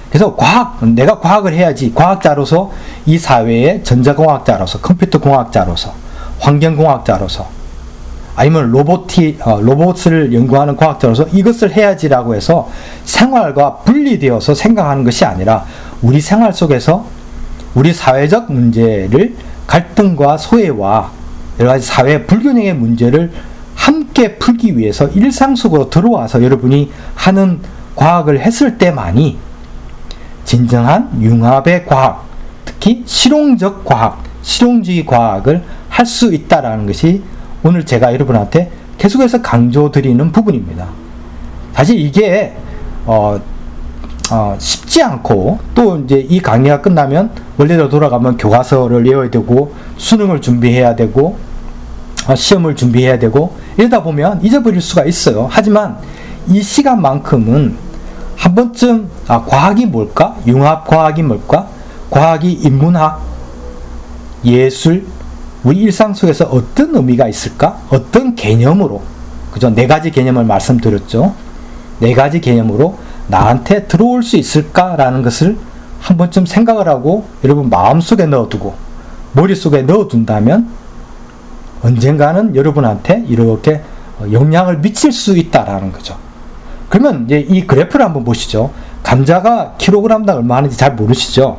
그래서 내가 과학을 해야지, 과학자로서 이 사회의 전자공학자로서, 컴퓨터공학자로서, 환경공학자로서, 아니면 로봇을 연구하는 과학자로서 이것을 해야지라고 해서 생활과 분리되어서 생각하는 것이 아니라 우리 생활 속에서 우리 사회적 문제를, 갈등과 소외와 여러 가지 사회 불균형의 문제를 함께 풀기 위해서 일상 속으로 들어와서 여러분이 하는 과학을 했을 때만이 진정한 융합의 과학, 특히 실용적 과학, 실용주의 과학을 할 수 있다라는 것이 오늘 제가 여러분한테 계속해서 강조드리는 부분입니다. 사실 이게 쉽지 않고, 또 이제 이 강의가 끝나면 원래대로 돌아가면 교과서를 외워야 되고, 수능을 준비해야 되고, 시험을 준비해야 되고, 이러다 보면 잊어버릴 수가 있어요. 하지만 이 시간만큼은 한 번쯤 과학이 뭘까? 융합과학이 뭘까? 과학이 인문학, 예술, 우리 일상 속에서 어떤 의미가 있을까? 어떤 개념으로, 그죠? 4가지 개념을 말씀드렸죠. 4가지 개념으로 나한테 들어올 수 있을까라는 것을 한 번쯤 생각을 하고 여러분 마음속에 넣어두고 머릿속에 넣어둔다면 언젠가는 여러분한테 이렇게 영향을 미칠 수 있다라는 거죠. 그러면 이제 이 그래프를 한번 보시죠. 감자가 킬로그램당 얼마 하는지 잘 모르시죠?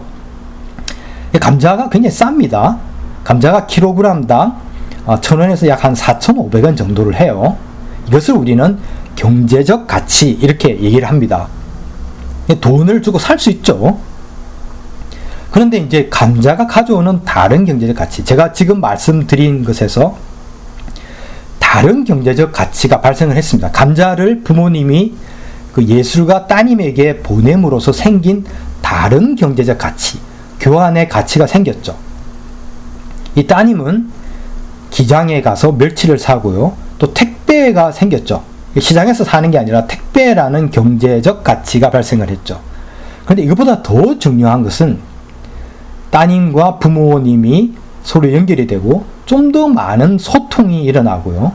감자가 굉장히 쌉니다. 감자가 킬로그램당 1,000원에서 약 한 4,500원 정도를 해요. 이것을 우리는 경제적 가치 이렇게 얘기를 합니다. 돈을 주고 살 수 있죠. 그런데 이제 감자가 가져오는 다른 경제적 가치, 제가 지금 말씀드린 것에서 다른 경제적 가치가 발생을 했습니다. 감자를 부모님이 그 예술가 따님에게 보냄으로써 생긴 다른 경제적 가치, 교환의 가치가 생겼죠. 이 따님은 기장에 가서 멸치를 사고요. 또 택배가 생겼죠. 시장에서 사는 게 아니라 택배라는 경제적 가치가 발생을 했죠. 그런데 이것보다 더 중요한 것은 따님과 부모님이 서로 연결이 되고 좀 더 많은 소통이 일어나고요.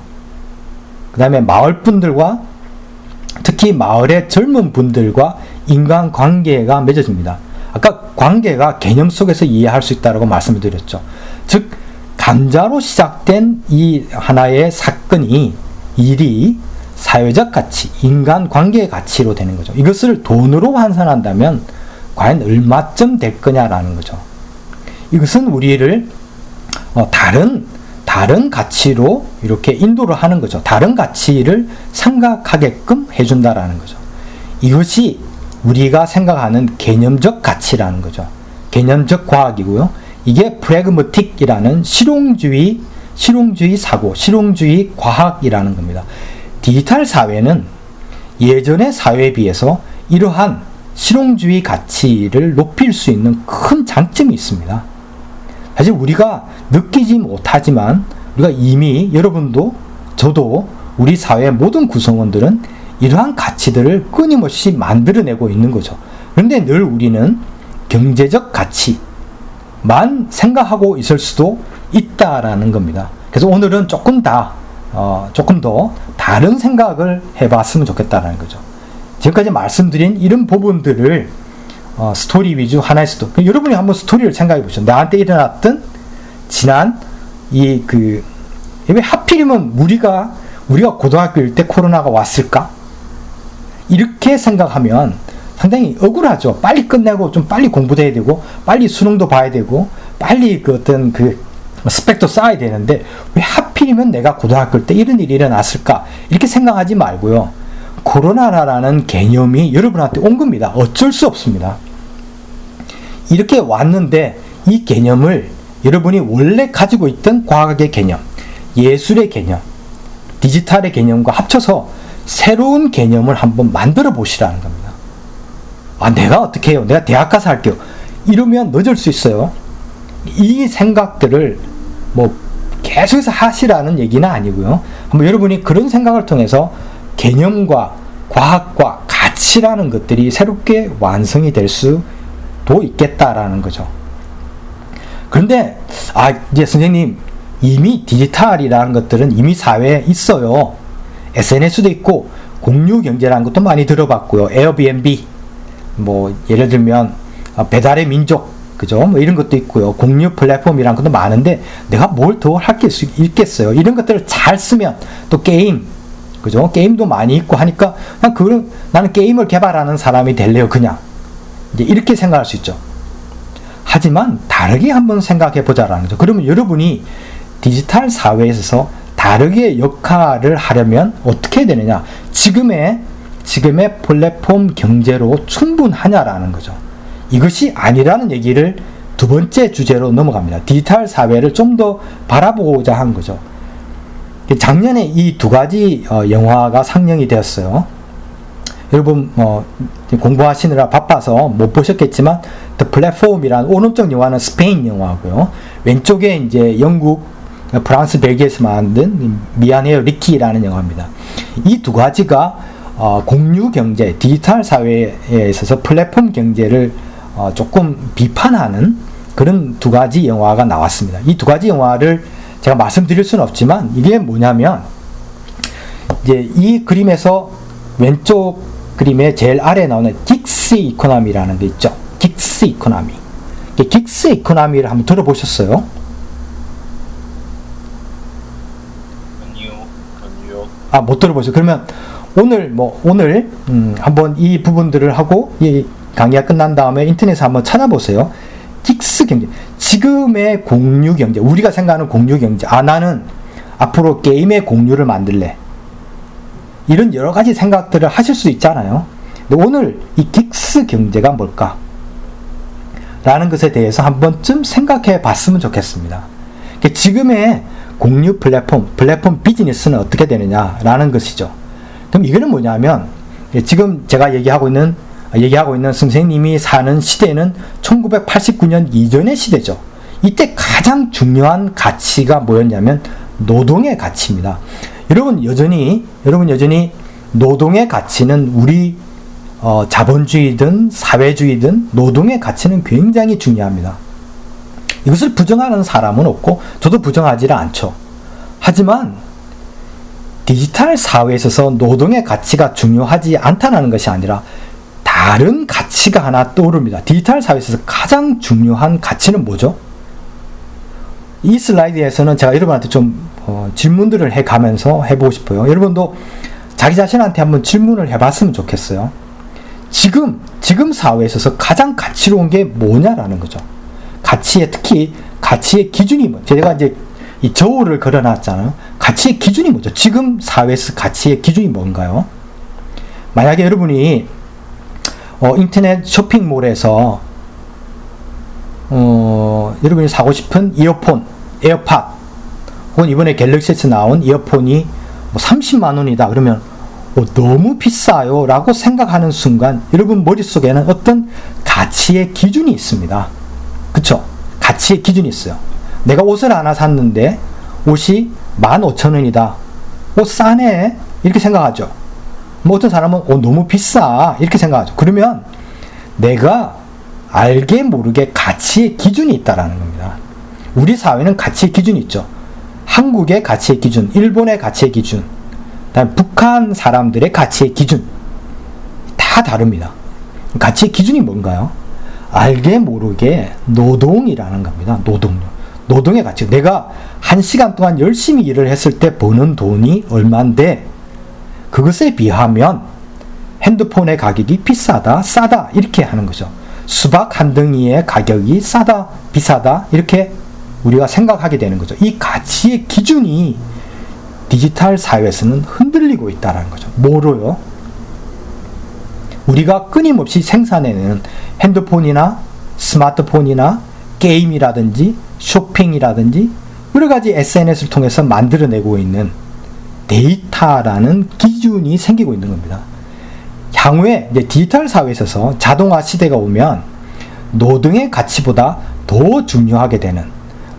그 다음에 마을 분들과, 특히 마을의 젊은 분들과 인간관계가 맺어집니다. 아까 관계가 개념 속에서 이해할 수 있다고 말씀을 드렸죠. 즉 감자로 시작된 이 하나의 사건이, 일이 사회적 가치, 인간관계의 가치로 되는 거죠. 이것을 돈으로 환산한다면 과연 얼마쯤 될 거냐라는 거죠. 이것은 우리를 다른 가치로 이렇게 인도를 하는 거죠. 다른 가치를 생각하게끔 해준다라는 거죠. 이것이 우리가 생각하는 개념적 가치라는 거죠. 개념적 과학이고요. 이게 프래그마틱이라는 실용주의 사고, 실용주의 과학이라는 겁니다. 디지털 사회는 예전의 사회에 비해서 이러한 실용주의 가치를 높일 수 있는 큰 장점이 있습니다. 사실 우리가 느끼지 못하지만 우리가 이미, 여러분도 저도 우리 사회의 모든 구성원들은 이러한 가치들을 끊임없이 만들어내고 있는 거죠. 그런데 늘 우리는 경제적 가치만 생각하고 있을 수도 있다라는 겁니다. 그래서 오늘은 조금 더 다른 생각을 해봤으면 좋겠다는 거죠. 지금까지 말씀드린 이런 부분들을 스토리 위주, 하나의 스토리. 여러분이 한번 스토리를 생각해 보시죠. 나한테 일어났던 지난 왜 하필이면 우리가 고등학교일 때 코로나가 왔을까? 이렇게 생각하면 상당히 억울하죠. 빨리 끝내고 좀 빨리 공부도 해야 되고, 빨리 수능도 봐야 되고, 빨리 그 어떤 그 스펙도 쌓아야 되는데 왜 하필이면 내가 고등학교 때 이런 일이 일어났을까? 이렇게 생각하지 말고요. 코로나라는 개념이 여러분한테 온 겁니다. 어쩔 수 없습니다. 이렇게 왔는데 이 개념을 여러분이 원래 가지고 있던 과학의 개념, 예술의 개념, 디지털의 개념과 합쳐서 새로운 개념을 한번 만들어 보시라는 겁니다. 아, 내가 어떻게 해요? 내가 대학 가서 할게요. 이러면 늦을 수 있어요. 이 생각들을 뭐 계속해서 하시라는 얘기는 아니고요. 한번 여러분이 그런 생각을 통해서 개념과 과학과 가치라는 것들이 새롭게 완성이 될 수도 있겠다라는 거죠. 그런데 이제 선생님, 이미 디지털이라는 것들은 이미 사회에 있어요. SNS도 있고 공유 경제라는 것도 많이 들어봤고요. 에어비앤비, 뭐 예를 들면 배달의 민족, 그죠? 뭐 이런 것도 있고요. 공유 플랫폼이라는 것도 많은데 내가 뭘 더 할 수 있겠어요? 이런 것들을 잘 쓰면 또 게임, 그죠? 게임도 많이 있고 하니까 그냥 나는 게임을 개발하는 사람이 될래요. 그냥 이제 이렇게 생각할 수 있죠. 하지만 다르게 한번 생각해 보자라는 거죠. 그러면 여러분이 디지털 사회에 있어서 다르게 역할을 하려면 어떻게 해야 되느냐? 지금의 플랫폼 경제로 충분하냐라는 거죠. 이것이 아니라는 얘기를 두 번째 주제로 넘어갑니다. 디지털 사회를 좀 더 바라보고자 한 거죠. 작년에 이 두 가지 영화가 상영이 되었어요. 여러분 공부하시느라 바빠서 못 보셨겠지만 The Platform이라는 오른쪽 영화는 스페인 영화고요. 왼쪽에 이제 영국, 프랑스, 벨기에에서 만든 미안해요 리키라는 영화입니다. 이 두 가지가 공유 경제, 디지털 사회에 있어서 플랫폼 경제를 조금 비판하는 그런 두 가지 영화가 나왔습니다. 이 두 가지 영화를 제가 말씀드릴 수는 없지만 이게 뭐냐면 이제 이 그림에서 왼쪽 그림의 제일 아래에 나오는 긱스 이코노미라는 게 있죠. 긱스 이코노미. 긱스 이코노미를 한번 들어보셨어요? 아니요. 못 들어보셨어요. 그러면 오늘 한번 이 부분들을 하고 이 강의가 끝난 다음에 인터넷에 한번 찾아보세요. 긱스 경제. 지금의 공유 경제. 우리가 생각하는 공유 경제. 나는 앞으로 게임의 공유를 만들래. 이런 여러 가지 생각들을 하실 수 있잖아요. 근데 오늘 이 긱스 경제가 뭘까? 라는 것에 대해서 한 번쯤 생각해 봤으면 좋겠습니다. 지금의 공유 플랫폼 비즈니스는 어떻게 되느냐라는 것이죠. 그럼 이거는 뭐냐면, 지금 제가 얘기하고 있는 선생님이 사는 시대는 1989년 이전의 시대죠. 이때 가장 중요한 가치가 뭐였냐면 노동의 가치입니다. 여러분 여전히 노동의 가치는 우리 자본주의든 사회주의든 노동의 가치는 굉장히 중요합니다. 이것을 부정하는 사람은 없고 저도 부정하지는 않죠. 하지만 디지털 사회에 있어서 노동의 가치가 중요하지 않다는 것이 아니라 다른 가치가 하나 떠오릅니다. 디지털 사회에 있어서 가장 중요한 가치는 뭐죠? 이 슬라이드에서는 제가 여러분한테 좀 질문들을 해가면서 해보고 싶어요. 여러분도 자기 자신한테 한번 질문을 해봤으면 좋겠어요. 지금 사회에 있어서 가장 가치로운 게 뭐냐라는 거죠. 특히 가치의 기준이 뭐, 제가 이제 이 저울을 걸어놨잖아요. 가치의 기준이 뭐죠? 지금 사회에서 가치의 기준이 뭔가요? 만약에 여러분이 인터넷 쇼핑몰에서 여러분이 사고 싶은 이어폰, 에어팟, 혹은 이번에 갤럭시에서 나온 이어폰이 뭐 30만 원이다. 그러면 너무 비싸요 라고 생각하는 순간 여러분 머릿속에는 어떤 가치의 기준이 있습니다. 그쵸? 가치의 기준이 있어요. 내가 옷을 하나 샀는데 옷이 15,000원이다. 싸네? 이렇게 생각하죠. 뭐 어떤 사람은 너무 비싸 이렇게 생각하죠. 그러면 내가 알게 모르게 가치의 기준이 있다라는 겁니다. 우리 사회는 가치의 기준이 있죠. 한국의 가치의 기준, 일본의 가치의 기준, 그다음에 북한 사람들의 가치의 기준 다 다릅니다. 가치의 기준이 뭔가요? 알게 모르게 노동이라는 겁니다. 노동의 가치. 내가 1시간 동안 열심히 일을 했을 때 버는 돈이 얼만데 그것에 비하면 핸드폰의 가격이 비싸다, 싸다 이렇게 하는 거죠. 수박 한 덩이의 가격이 싸다, 비싸다 이렇게 우리가 생각하게 되는 거죠. 이 가치의 기준이 디지털 사회에서는 흔들리고 있다는 거죠. 뭐로요? 우리가 끊임없이 생산해내는 핸드폰이나 스마트폰이나 게임이라든지 쇼핑이라든지 여러 가지 SNS를 통해서 만들어내고 있는 데이터라는 기준이 생기고 있는 겁니다. 향후에 이제 디지털 사회에 있어서 자동화 시대가 오면 노동의 가치보다 더 중요하게 되는,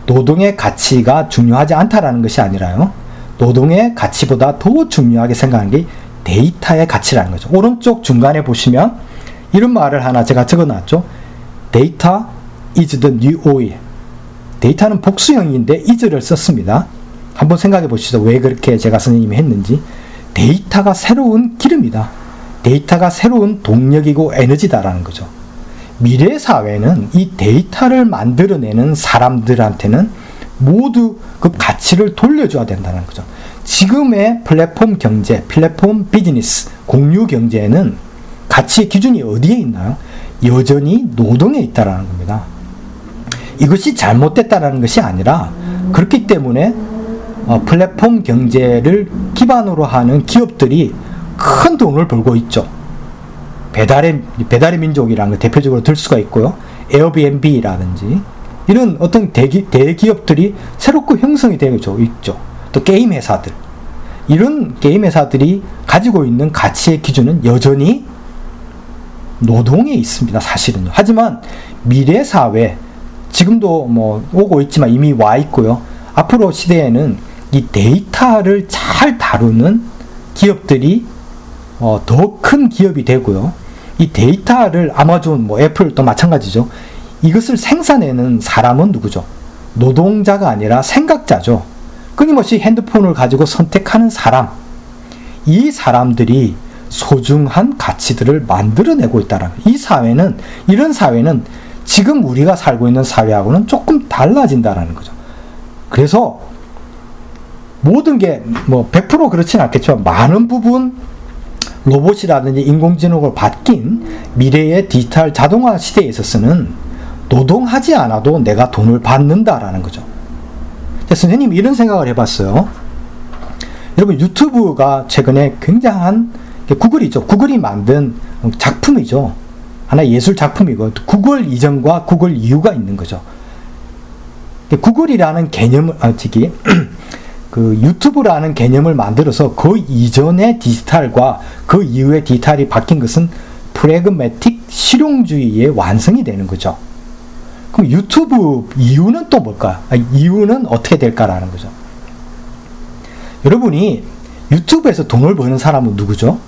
노동의 가치가 중요하지 않다라는 것이 아니라요, 노동의 가치보다 더 중요하게 생각하는 게 데이터의 가치라는 거죠. 오른쪽 중간에 보시면 이런 말을 하나 제가 적어놨죠. Data is the new oil. 데이터는 복수형인데 is를 썼습니다. 한번 생각해 보시죠. 왜 그렇게 제가 선생님이 했는지. 데이터가 새로운 기름이다. 데이터가 새로운 동력이고 에너지다라는 거죠. 미래 사회는 이 데이터를 만들어내는 사람들한테는 모두 그 가치를 돌려줘야 된다는 거죠. 지금의 플랫폼 경제, 플랫폼 비즈니스, 공유 경제에는 가치의 기준이 어디에 있나요? 여전히 노동에 있다라는 겁니다. 이것이 잘못됐다라는 것이 아니라 그렇기 때문에 플랫폼 경제를 기반으로 하는 기업들이 큰 돈을 벌고 있죠. 배달의 민족이라는 걸 대표적으로 들 수가 있고요. 에어비앤비라든지 이런 어떤 대기업들이 새롭게 형성이 되고 있죠. 또 게임 회사들, 이런 게임 회사들이 가지고 있는 가치의 기준은 여전히 노동에 있습니다. 사실은요. 하지만 미래 사회, 지금도 뭐 오고 있지만 이미 와 있고요. 앞으로 시대에는 이 데이터를 잘 다루는 기업들이 더 큰 기업이 되고요. 이 데이터를 아마존, 뭐 애플도 마찬가지죠. 이것을 생산해내는 사람은 누구죠? 노동자가 아니라 생각자죠. 끊임없이 핸드폰을 가지고 선택하는 사람. 이 사람들이 소중한 가치들을 만들어내고 있다는 거예요. 이 사회는, 이런 사회는 지금 우리가 살고 있는 사회하고는 조금 달라진다는 거죠. 그래서 모든 게 뭐 100% 그렇진 않겠지만 많은 부분 로봇이라든지 인공지능으로 바뀐 미래의 디지털 자동화 시대에 있어서는 노동하지 않아도 내가 돈을 받는다라는 거죠. 선생님 이런 생각을 해봤어요. 여러분 유튜브가 최근에 굉장한, 구글이죠. 구글이 만든 작품이죠. 하나의 예술 작품이고 구글 이전과 구글 이후가 있는 거죠. 구글이라는 개념을 그 유튜브라는 개념을 만들어서 그 이전의 디지털과 그 이후의 디지털이 바뀐 것은 프래그매틱 실용주의의 완성이 되는 거죠. 그럼 유튜브 이유는 또 뭘까요? 이유는 어떻게 될까라는 거죠. 여러분이 유튜브에서 돈을 버는 사람은 누구죠?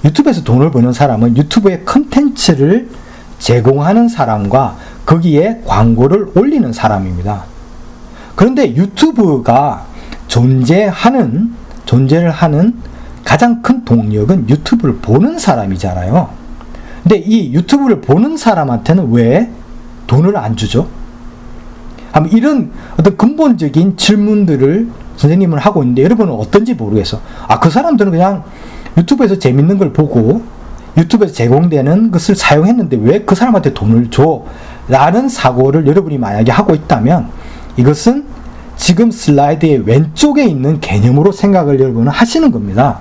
유튜브에서 돈을 버는 사람은 유튜브의 컨텐츠를 제공하는 사람과 거기에 광고를 올리는 사람입니다. 그런데 유튜브가 존재를 하는 가장 큰 동력은 유튜브를 보는 사람이잖아요. 근데 이 유튜브를 보는 사람한테는 왜 돈을 안 주죠? 이런 어떤 근본적인 질문들을 선생님은 하고 있는데 여러분은 어떤지 모르겠어. 그 사람들은 그냥 유튜브에서 재밌는 걸 보고 유튜브에서 제공되는 것을 사용했는데 왜 그 사람한테 돈을 줘? 라는 사고를 여러분이 만약에 하고 있다면 이것은 지금 슬라이드의 왼쪽에 있는 개념으로 생각을 여러분은 하시는 겁니다.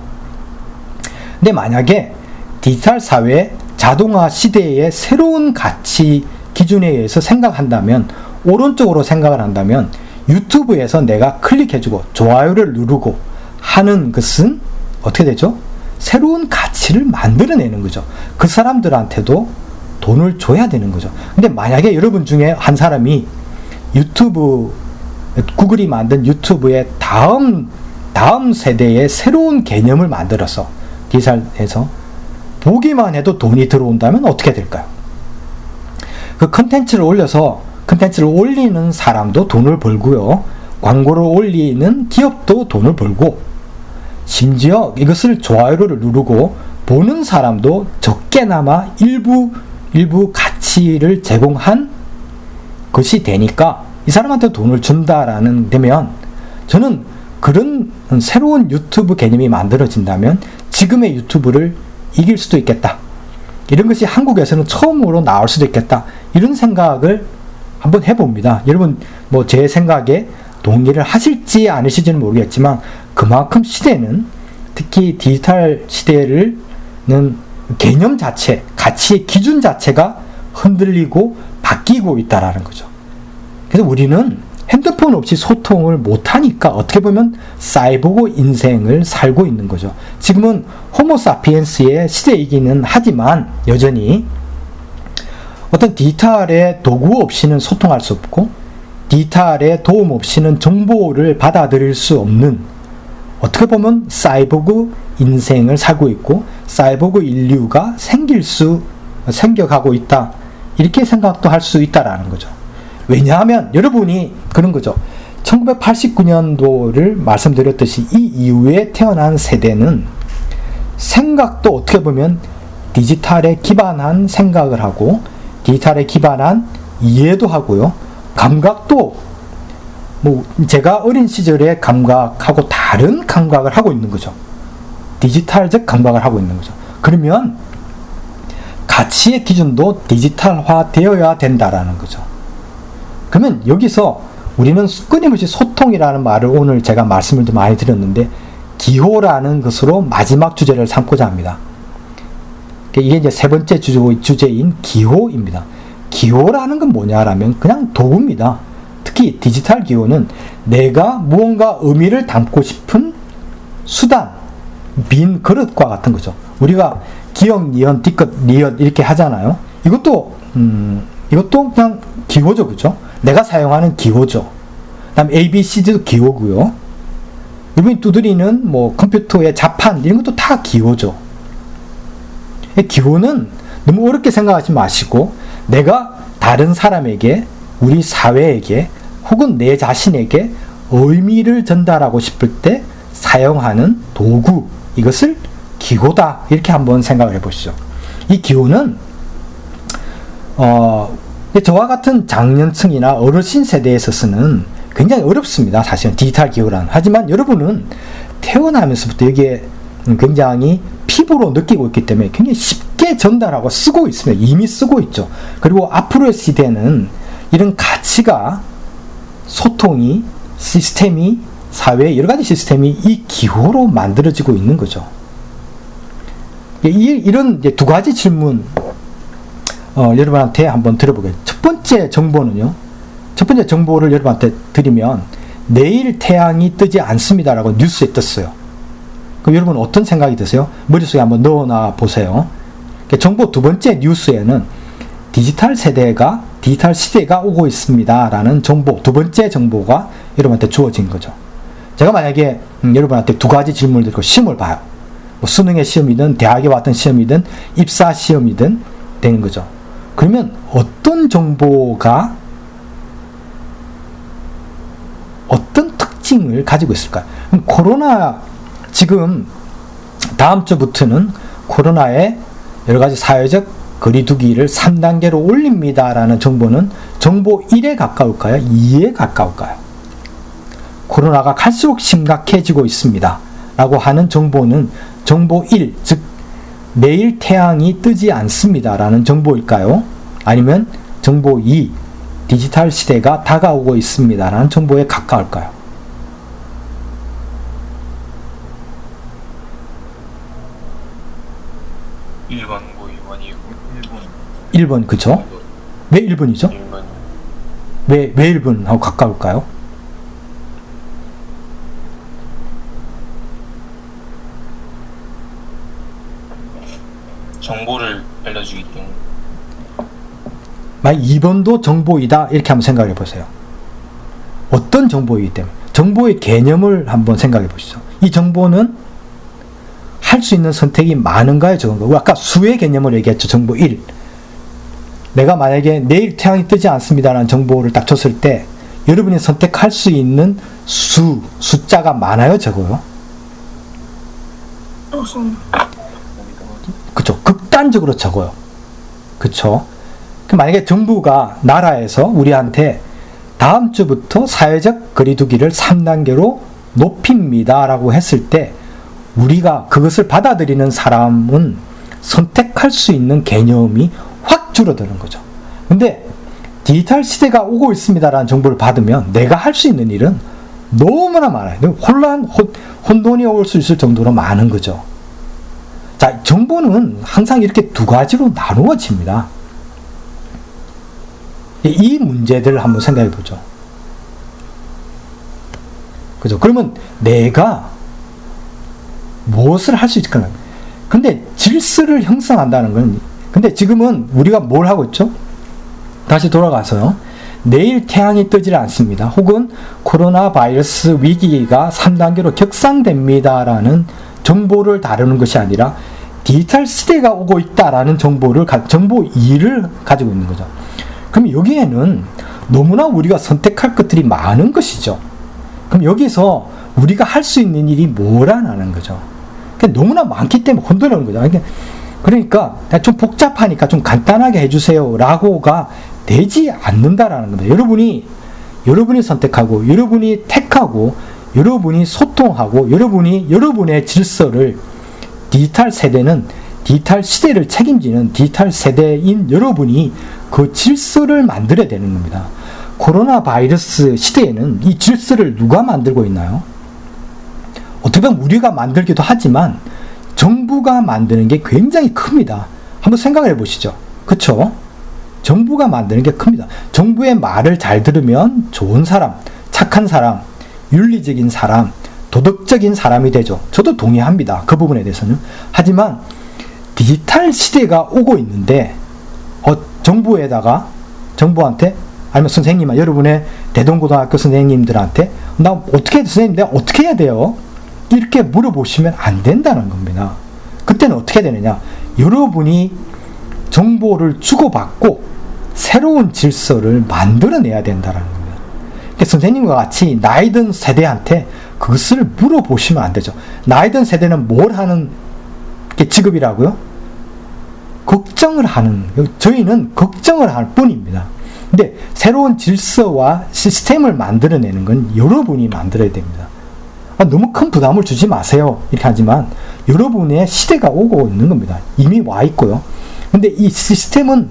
근데 만약에 디지털 사회 자동화 시대의 새로운 가치 기준에 의해서 생각한다면, 오른쪽으로 생각을 한다면 유튜브에서 내가 클릭해주고 좋아요를 누르고 하는 것은 어떻게 되죠? 새로운 가치를 만들어내는 거죠. 그 사람들한테도 돈을 줘야 되는 거죠. 근데 만약에 여러분 중에 한 사람이 구글이 만든 유튜브의 다음 세대의 새로운 개념을 만들어서 디지털에서 보기만 해도 돈이 들어온다면 어떻게 될까요? 그 컨텐츠를 올리는 사람도 돈을 벌고요. 광고를 올리는 기업도 돈을 벌고, 심지어 이것을 좋아요를 누르고 보는 사람도 적게나마 일부 가치를 제공한 것이 되니까 이 사람한테 돈을 준다라는 되면, 저는 그런 새로운 유튜브 개념이 만들어진다면 지금의 유튜브를 이길 수도 있겠다. 이런 것이 한국에서는 처음으로 나올 수도 있겠다. 이런 생각을 한번 해봅니다. 여러분 뭐 제 생각에 동의를 하실지 않으실지는 모르겠지만 그만큼 시대는 특히 디지털 시대는 개념 자체, 가치의 기준 자체가 흔들리고 바뀌고 있다라는 거죠. 그래서 우리는 핸드폰 없이 소통을 못하니까 어떻게 보면 사이보그 인생을 살고 있는 거죠. 지금은 호모사피엔스의 시대이기는 하지만 여전히 어떤 디지털의 도구 없이는 소통할 수 없고 디지털의 도움 없이는 정보를 받아들일 수 없는 어떻게 보면 사이보그 인생을 살고 있고 사이보그 인류가 생겨가고 있다. 이렇게 생각도 할 수 있다라는 거죠. 왜냐하면 여러분이 그런 거죠. 1989년도를 말씀드렸듯이 이 이후에 태어난 세대는 생각도 어떻게 보면 디지털에 기반한 생각을 하고 디지털에 기반한 이해도 하고요. 감각도 뭐 제가 어린 시절의 감각하고 다른 감각을 하고 있는 거죠. 디지털적 감각을 하고 있는 거죠. 그러면 가치의 기준도 디지털화 되어야 된다라는 거죠. 그러면 여기서 우리는 끊임없이 소통이라는 말을 오늘 제가 말씀을 좀 많이 드렸는데 기호라는 것으로 마지막 주제를 삼고자 합니다. 이게 이제 세 번째 주제인 기호입니다. 기호라는 건 뭐냐라면 그냥 도구입니다. 특히 디지털 기호는 내가 무언가 의미를 담고 싶은 수단, 빈 그릇과 같은 거죠. 우리가 기역, 니은, 띠끝, 리엇 이렇게 하잖아요. 이것도 그냥 기호죠, 그죠? 내가 사용하는 기호죠. 그다음 A, B, C도 기호고요. 여러분이 두드리는 뭐 컴퓨터의 자판 이런 것도 다 기호죠. 기호는 너무 어렵게 생각하지 마시고 내가 다른 사람에게, 우리 사회에게 혹은 내 자신에게 의미를 전달하고 싶을 때 사용하는 도구, 이것을 기호다 이렇게 한번 생각을 해보시죠. 이 기호는 저와 같은 장년층이나 어르신 세대에 있어서는 굉장히 어렵습니다. 사실은 디지털 기호란. 하지만 여러분은 태어나면서부터 여기에 굉장히 피부로 느끼고 있기 때문에 굉장히 쉽게 전달하고 쓰고 있습니다. 이미 쓰고 있죠. 그리고 앞으로의 시대는 이런 가치가 소통이, 시스템이, 사회의 여러 가지 시스템이 이 기호로 만들어지고 있는 거죠. 이런 이제 두 가지 질문 여러분한테 한번 들어보겠습니다. 첫 번째 정보는요. 첫 번째 정보를 여러분한테 드리면 내일 태양이 뜨지 않습니다라고 뉴스에 떴어요. 그럼 여러분 어떤 생각이 드세요? 머릿속에 한번 넣어놔 보세요. 정보 두 번째 뉴스에는 디지털 시대가 오고 있습니다라는 정보, 두 번째 정보가 여러분한테 주어진 거죠. 제가 만약에 여러분한테 두 가지 질문을 드리고 시험을 봐요. 뭐 수능의 시험이든 대학에 왔던 시험이든 입사 시험이든 되는 거죠. 그러면 어떤 정보가 어떤 특징을 가지고 있을까요? 코로나 지금 다음 주부터는 코로나의 여러 가지 사회적 거리두기를 3단계로 올립니다라는 정보는 정보 1에 가까울까요? 2에 가까울까요? 코로나가 갈수록 심각해지고 있습니다. 라고 하는 정보는 정보 1, 즉 내일 태양이 뜨지 않습니다. 라는 정보일까요? 아니면 정보 2, 디지털 시대가 다가오고 있습니다. 라는 정보에 가까울까요? 일본고 2번이고 1번, 그쵸? 왜 1번이죠? 1번. 왜 1번하고 가까울까요? 정보를 알려주기 때문에. 만약 2번도 정보이다 이렇게 한번 생각해 보세요. 어떤 정보이기 때문에 정보의 개념을 한번 생각해 보시죠. 이 정보는 할 수 있는 선택이 많은가요? 적은가요? 아까 수의 개념을 얘기했죠. 정보 1. 내가 만약에 내일 태양이 뜨지 않습니다라는 정보를 딱 줬을 때 여러분이 선택할 수 있는 숫자가 많아요? 적어요? 그쵸. 극단적으로 적어요. 그쵸. 만약에 정부가 나라에서 우리한테 다음 주부터 사회적 거리두기를 3단계로 높입니다 라고 했을 때 우리가 그것을 받아들이는 사람은 선택할 수 있는 개념이 확 줄어드는 거죠. 근데 디지털 시대가 오고 있습니다라는 정보를 받으면 내가 할 수 있는 일은 너무나 많아요. 혼돈이 올 수 있을 정도로 많은 거죠. 자, 정보는 항상 이렇게 두 가지로 나누어집니다. 이 문제들을 한번 생각해 보죠. 그죠? 그러면 내가 무엇을 할 수 있을까? 근데 질서를 형성한다는 건, 근데 지금은 우리가 뭘 하고 있죠? 다시 돌아가서요. 내일 태양이 뜨질 않습니다. 혹은 코로나 바이러스 위기가 3단계로 격상됩니다라는 정보를 다루는 것이 아니라 디지털 시대가 오고 있다라는 정보 2를 가지고 있는 거죠. 그럼 여기에는 너무나 우리가 선택할 것들이 많은 것이죠. 그럼 여기서 우리가 할 수 있는 일이 뭐라는 거죠. 그러니까 너무나 많기 때문에 혼돈이 오는 거죠. 그러니까 좀 복잡하니까 좀 간단하게 해주세요 라고가 되지 않는다라는 겁니다. 여러분이 선택하고, 여러분이 택하고, 여러분이 소통하고, 여러분의 질서를 디지털 세대는 디지털 시대를 책임지는 디지털 세대인 여러분이 그 질서를 만들어야 되는 겁니다. 코로나 바이러스 시대에는 이 질서를 누가 만들고 있나요? 어떻게 보면 우리가 만들기도 하지만 정부가 만드는 게 굉장히 큽니다. 한번 생각을 해보시죠. 그쵸? 정부가 만드는 게 큽니다. 정부의 말을 잘 들으면 좋은 사람, 착한 사람, 윤리적인 사람, 도덕적인 사람이 되죠. 저도 동의합니다. 그 부분에 대해서는. 하지만 디지털 시대가 오고 있는데 정부한테 아니면 선생님, 여러분의 대동고등학교 선생님들한테 선생님 내가 어떻게 해야 돼요? 이렇게 물어보시면 안 된다는 겁니다. 그때는 어떻게 되느냐? 여러분이 정보를 주고받고 새로운 질서를 만들어내야 된다는 겁니다. 그러니까 선생님과 같이 나이 든 세대한테 그것을 물어보시면 안 되죠. 나이 든 세대는 뭘 하는 게 직업이라고요? 걱정을 하는, 저희는 걱정을 할 뿐입니다. 근데 새로운 질서와 시스템을 만들어내는 건 여러분이 만들어야 됩니다. 너무 큰 부담을 주지 마세요. 이렇게 하지만 여러분의 시대가 오고 있는 겁니다. 이미 와 있고요. 근데 이 시스템은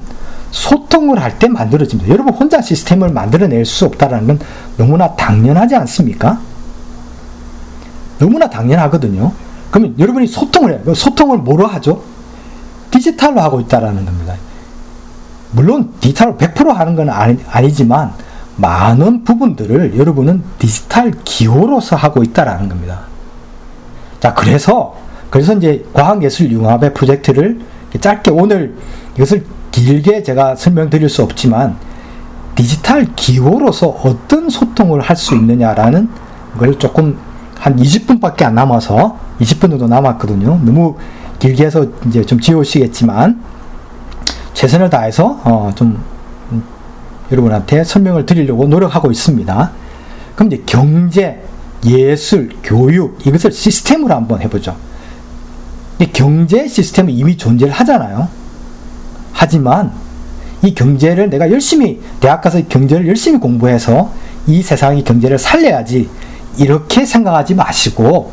소통을 할 때 만들어집니다. 여러분 혼자 시스템을 만들어낼 수 없다는 건 너무나 당연하지 않습니까? 너무나 당연하거든요. 그러면 여러분이 소통을 해요. 소통을 뭐로 하죠? 디지털로 하고 있다는 겁니다. 물론 디지털로 100% 하는 건 아니지만 많은 부분들을 여러분은 디지털 기호로서 하고 있다는 겁니다. 자, 그래서 이제 과학예술융합의 프로젝트를 짧게 오늘 이것을 길게 제가 설명드릴 수 없지만 디지털 기호로서 어떤 소통을 할 수 있느냐라는 걸 조금 한 20분밖에 안 남아서 20분 정도 남았거든요. 너무 길게 해서 이제 좀 지우시겠지만 최선을 다해서 좀 여러분한테 설명을 드리려고 노력하고 있습니다. 그럼 이제 경제, 예술, 교육 이것을 시스템으로 한번 해보죠. 이 경제 시스템은 이미 존재를 하잖아요. 하지만 이 경제를 내가 열심히 대학 가서 경제를 열심히 공부해서 이 세상의 경제를 살려야지 이렇게 생각하지 마시고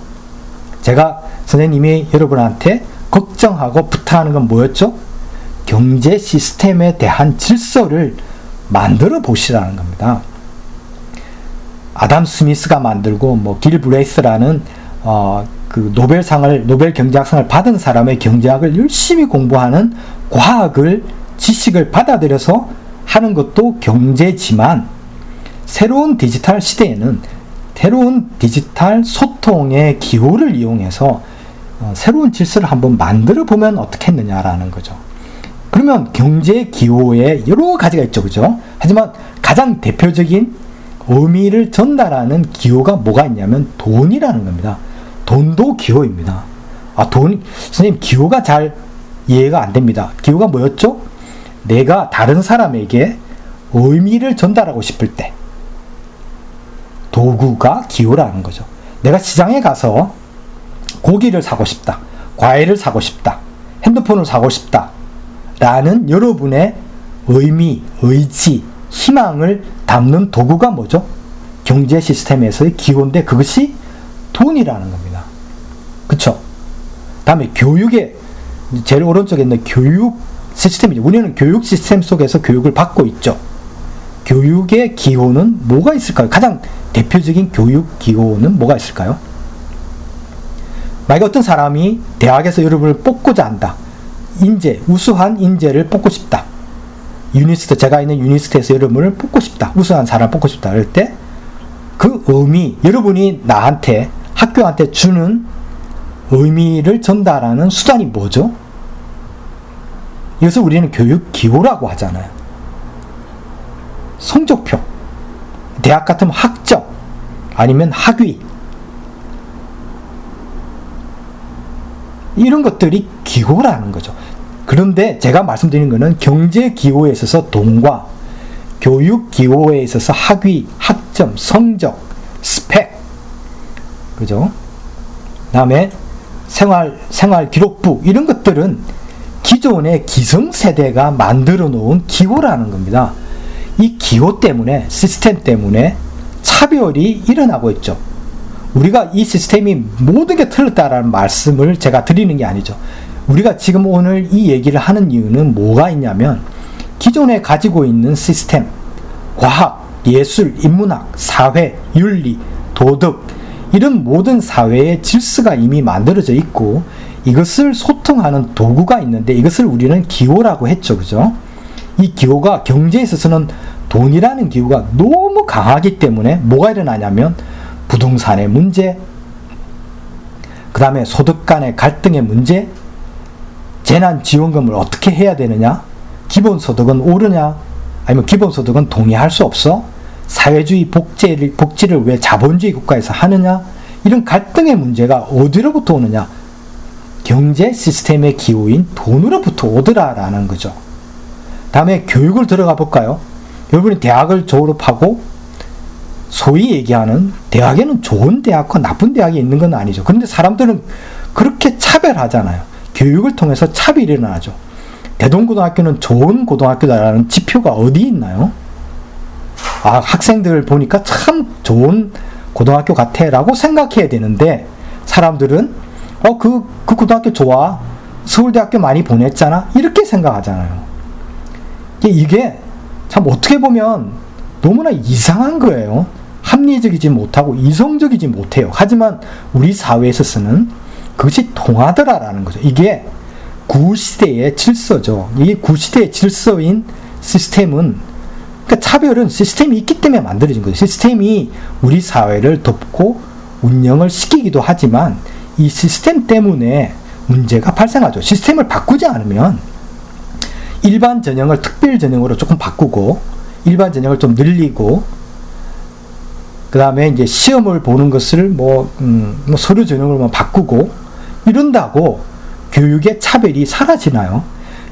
제가 선생님이 여러분한테 걱정하고 부탁하는 건 뭐였죠? 경제 시스템에 대한 질서를 만들어 보시라는 겁니다. 아담 스미스가 만들고 길 브레이스라는 그 노벨 경제학상을 받은 사람의 경제학을 열심히 공부하는 과학을 지식을 받아들여서 하는 것도 경제지만 새로운 디지털 시대에는 새로운 디지털 소통의 기호를 이용해서 새로운 질서를 한번 만들어 보면 어떻겠느냐라는 거죠. 그러면 경제 기호에 여러 가지가 있죠, 그죠? 하지만 가장 대표적인 의미를 전달하는 기호가 뭐가 있냐면 돈이라는 겁니다. 돈도 기호입니다. 선생님, 기호가 잘 이해가 안 됩니다. 기호가 뭐였죠? 내가 다른 사람에게 의미를 전달하고 싶을 때 도구가 기호라는 거죠. 내가 시장에 가서 고기를 사고 싶다, 과일을 사고 싶다, 핸드폰을 사고 싶다 라는 여러분의 의미, 의지, 희망을 담는 도구가 뭐죠? 경제 시스템에서의 기호인데 그것이 돈이라는 겁니다. 그쵸? 다음에 교육의 제일 오른쪽에 있는 교육 시스템이죠. 우리는 교육 시스템 속에서 교육을 받고 있죠. 교육의 기호는 뭐가 있을까요? 가장 대표적인 교육 기호는 뭐가 있을까요? 만약에 어떤 사람이 대학에서 여러분을 뽑고자 한다. 인재, 우수한 인재를 뽑고 싶다. 유니스트, 제가 있는 유니스트에서 여러분을 뽑고 싶다. 우수한 사람 뽑고 싶다. 그럴 때 그 의미, 여러분이 나한테, 학교한테 주는 의미를 전달하는 수단이 뭐죠? 이것을 우리는 교육 기호라고 하잖아요. 성적표, 대학 같으면 학적, 아니면 학위, 이런 것들이 기호라는 거죠. 그런데 제가 말씀드리는 것은 경제 기호에 있어서 돈과 교육 기호에 있어서 학위, 학점, 성적, 스펙, 그죠? 다음에 생활 기록부, 이런 것들은 기존의 기성세대가 만들어 놓은 기호라는 겁니다. 이 기호 때문에, 시스템 때문에 차별이 일어나고 있죠. 우리가 이 시스템이 모든 게 틀렸다라는 말씀을 제가 드리는 게 아니죠. 우리가 지금 오늘 이 얘기를 하는 이유는 뭐가 있냐면, 기존에 가지고 있는 시스템, 과학, 예술, 인문학, 사회, 윤리, 도덕, 이런 모든 사회의 질서가 이미 만들어져 있고, 이것을 소통하는 도구가 있는데, 이것을 우리는 기호라고 했죠. 그죠? 이 기호가 경제에 있어서는 돈이라는 기호가 너무 강하기 때문에 뭐가 일어나냐면, 부동산의 문제, 그 다음에 소득 간의 갈등의 문제, 재난지원금을 어떻게 해야 되느냐, 기본소득은 오르냐, 아니면 기본소득은 동의할 수 없어, 사회주의 복지를 왜 자본주의 국가에서 하느냐, 이런 갈등의 문제가 어디로부터 오느냐, 경제 시스템의 기호인 돈으로부터 오더라라는 거죠. 다음에 교육을 들어가 볼까요? 여러분이 대학을 졸업하고 소위 얘기하는 대학에는 좋은 대학과 나쁜 대학이 있는 건 아니죠. 그런데 사람들은 그렇게 차별하잖아요. 교육을 통해서 차별이 일어나죠. 대동고등학교는 좋은 고등학교다라는 지표가 어디 있나요? 아, 학생들 보니까 참 좋은 고등학교 같아 라고 생각해야 되는데, 사람들은 그 고등학교 좋아, 서울대학교 많이 보냈잖아, 이렇게 생각하잖아요. 이게 참 어떻게 보면 너무나 이상한 거예요. 합리적이지 못하고 이성적이지 못해요. 하지만 우리 사회에서 쓰는 그것이 통하더라라는 거죠. 이게 구시대의 질서죠. 이 구시대의 질서인 시스템은, 그러니까 차별은 시스템이 있기 때문에 만들어진 거죠. 시스템이 우리 사회를 덮고 운영을 시키기도 하지만 이 시스템 때문에 문제가 발생하죠. 시스템을 바꾸지 않으면 일반 전형을 특별 전형으로 조금 바꾸고, 일반 전형을 좀 늘리고, 그 다음에 이제 시험을 보는 것을 서류 전형으로만 바꾸고 이런다고 교육의 차별이 사라지나요?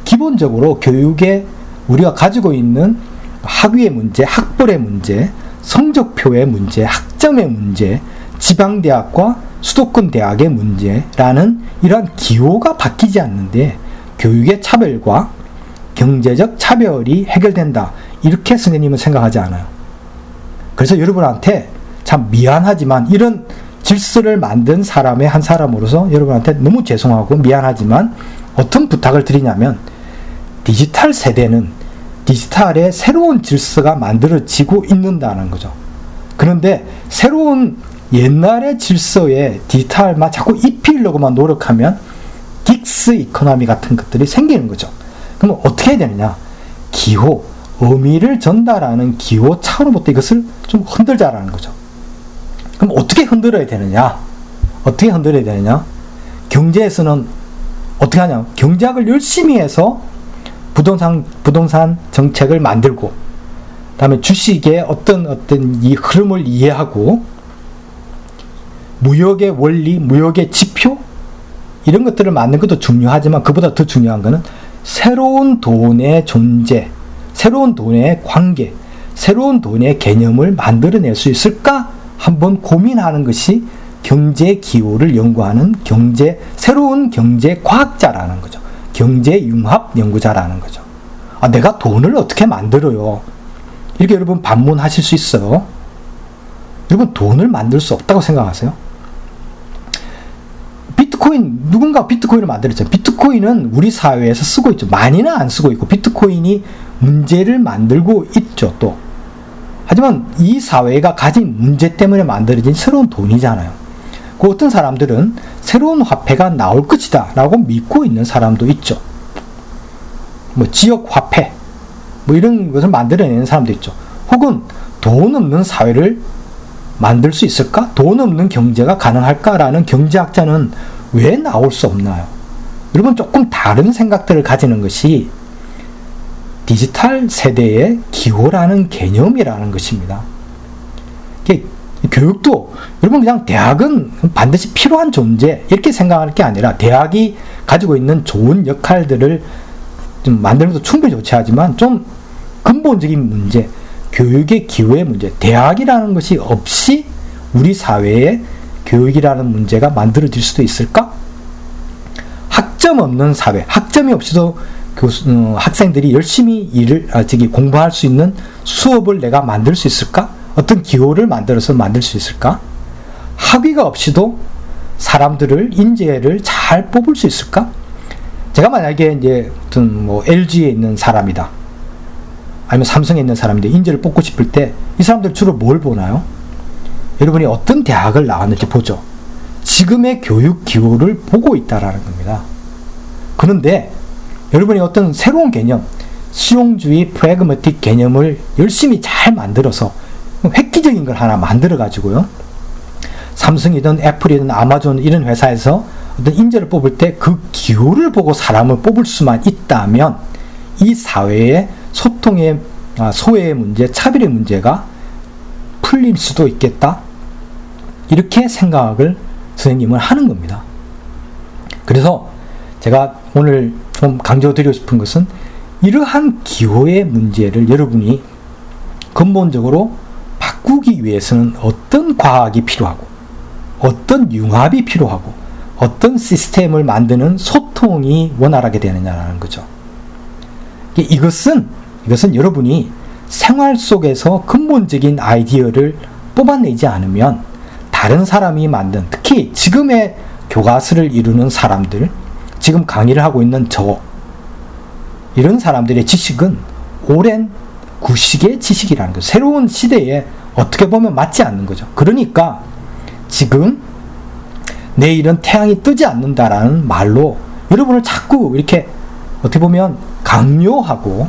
기본적으로 교육에 우리가 가지고 있는 학위의 문제, 학벌의 문제, 성적표의 문제, 학점의 문제, 지방대학과 수도권 대학의 문제라는 이러한 기호가 바뀌지 않는데 교육의 차별과 경제적 차별이 해결된다, 이렇게 선생님은 생각하지 않아요. 그래서 여러분한테 참 미안하지만, 이런 질서를 만든 사람의 한 사람으로서 여러분한테 너무 죄송하고 미안하지만 어떤 부탁을 드리냐면, 디지털 세대는 디지털의 새로운 질서가 만들어지고 있는다는 거죠. 그런데 새로운 옛날의 질서에 디지털만 자꾸 입히려고만 노력하면 긱스 이코노미 같은 것들이 생기는 거죠. 그럼 어떻게 해야 되느냐? 기호, 의미를 전달하는 기호 차원부터 이것을 좀 흔들자라는 거죠. 그럼 어떻게 흔들어야 되느냐? 어떻게 흔들어야 되느냐? 경제에서는 어떻게 하냐? 경제학을 열심히 해서 부동산 정책을 만들고, 다음에 주식의 어떤 이 흐름을 이해하고, 무역의 원리, 무역의 지표, 이런 것들을 만든 것도 중요하지만 그보다 더 중요한 것은 새로운 돈의 존재, 새로운 돈의 관계, 새로운 돈의 개념을 만들어낼 수 있을까? 한번 고민하는 것이 경제 기호를 연구하는 새로운 경제 과학자라는 거죠. 경제 융합 연구자라는 거죠. 아, 내가 돈을 어떻게 만들어요? 이렇게 여러분 반문하실 수 있어요. 여러분 돈을 만들 수 없다고 생각하세요? 비트코인, 누군가 비트코인을 만들었죠. 비트코인은 우리 사회에서 쓰고 있죠. 많이는 안 쓰고 있고, 비트코인이 문제를 만들고 있죠, 또. 하지만 이 사회가 가진 문제 때문에 만들어진 새로운 돈이잖아요. 그 어떤 사람들은 새로운 화폐가 나올 것이다 라고 믿고 있는 사람도 있죠. 뭐 지역 화폐, 뭐 이런 것을 만들어내는 사람도 있죠. 혹은 돈 없는 사회를 만들 수 있을까? 돈 없는 경제가 가능할까라는 경제학자는 왜 나올 수 없나요? 여러분, 조금 다른 생각들을 가지는 것이 디지털 세대의 기호라는 개념이라는 것입니다. 교육도 여러분 그냥 대학은 반드시 필요한 존재 이렇게 생각할 게 아니라 대학이 가지고 있는 좋은 역할들을 좀 만드는 것도 충분히 좋지 하지만 좀 근본적인 문제, 교육의 기호의 문제, 대학이라는 것이 없이 우리 사회에 교육이라는 문제가 만들어질 수도 있을까? 학점 없는 사회, 학점이 없이도 학생들이 열심히 공부할 수 있는 수업을 내가 만들 수 있을까? 어떤 기호를 만들어서 만들 수 있을까? 학위가 없이도 사람들을, 인재를 잘 뽑을 수 있을까? 제가 만약에 이제 어떤 뭐 LG에 있는 사람이다, 아니면 삼성에 있는 사람인데 인재를 뽑고 싶을 때 이 사람들 주로 뭘 보나요? 여러분이 어떤 대학을 나왔는지 보죠. 지금의 교육 기호를 보고 있다라는 겁니다. 그런데 여러분이 어떤 새로운 개념, 실용주의 프래그마틱 개념을 열심히 잘 만들어서 획기적인 걸 하나 만들어 가지고요, 삼성이든 애플이든 아마존 이런 회사에서 어떤 인재를 뽑을 때 그 기호를 보고 사람을 뽑을 수만 있다면 이 사회의 소통의 소외의 문제, 차별의 문제가 풀릴 수도 있겠다, 이렇게 생각을 선생님은 하는 겁니다. 그래서 제가 오늘 좀 강조드리고 싶은 것은 이러한 기호의 문제를 여러분이 근본적으로 바꾸기 위해서는 어떤 과학이 필요하고 어떤 융합이 필요하고 어떤 시스템을 만드는 소통이 원활하게 되느냐라는 거죠. 이것은 여러분이 생활 속에서 근본적인 아이디어를 뽑아내지 않으면 다른 사람이 만든, 특히 지금의 교과서를 이루는 사람들, 지금 강의를 하고 있는 이런 사람들의 지식은 오랜 구식의 지식이라는 거죠. 새로운 시대에 어떻게 보면 맞지 않는 거죠. 그러니까 지금 내일은 태양이 뜨지 않는다라는 말로 여러분을 자꾸 이렇게 어떻게 보면 강요하고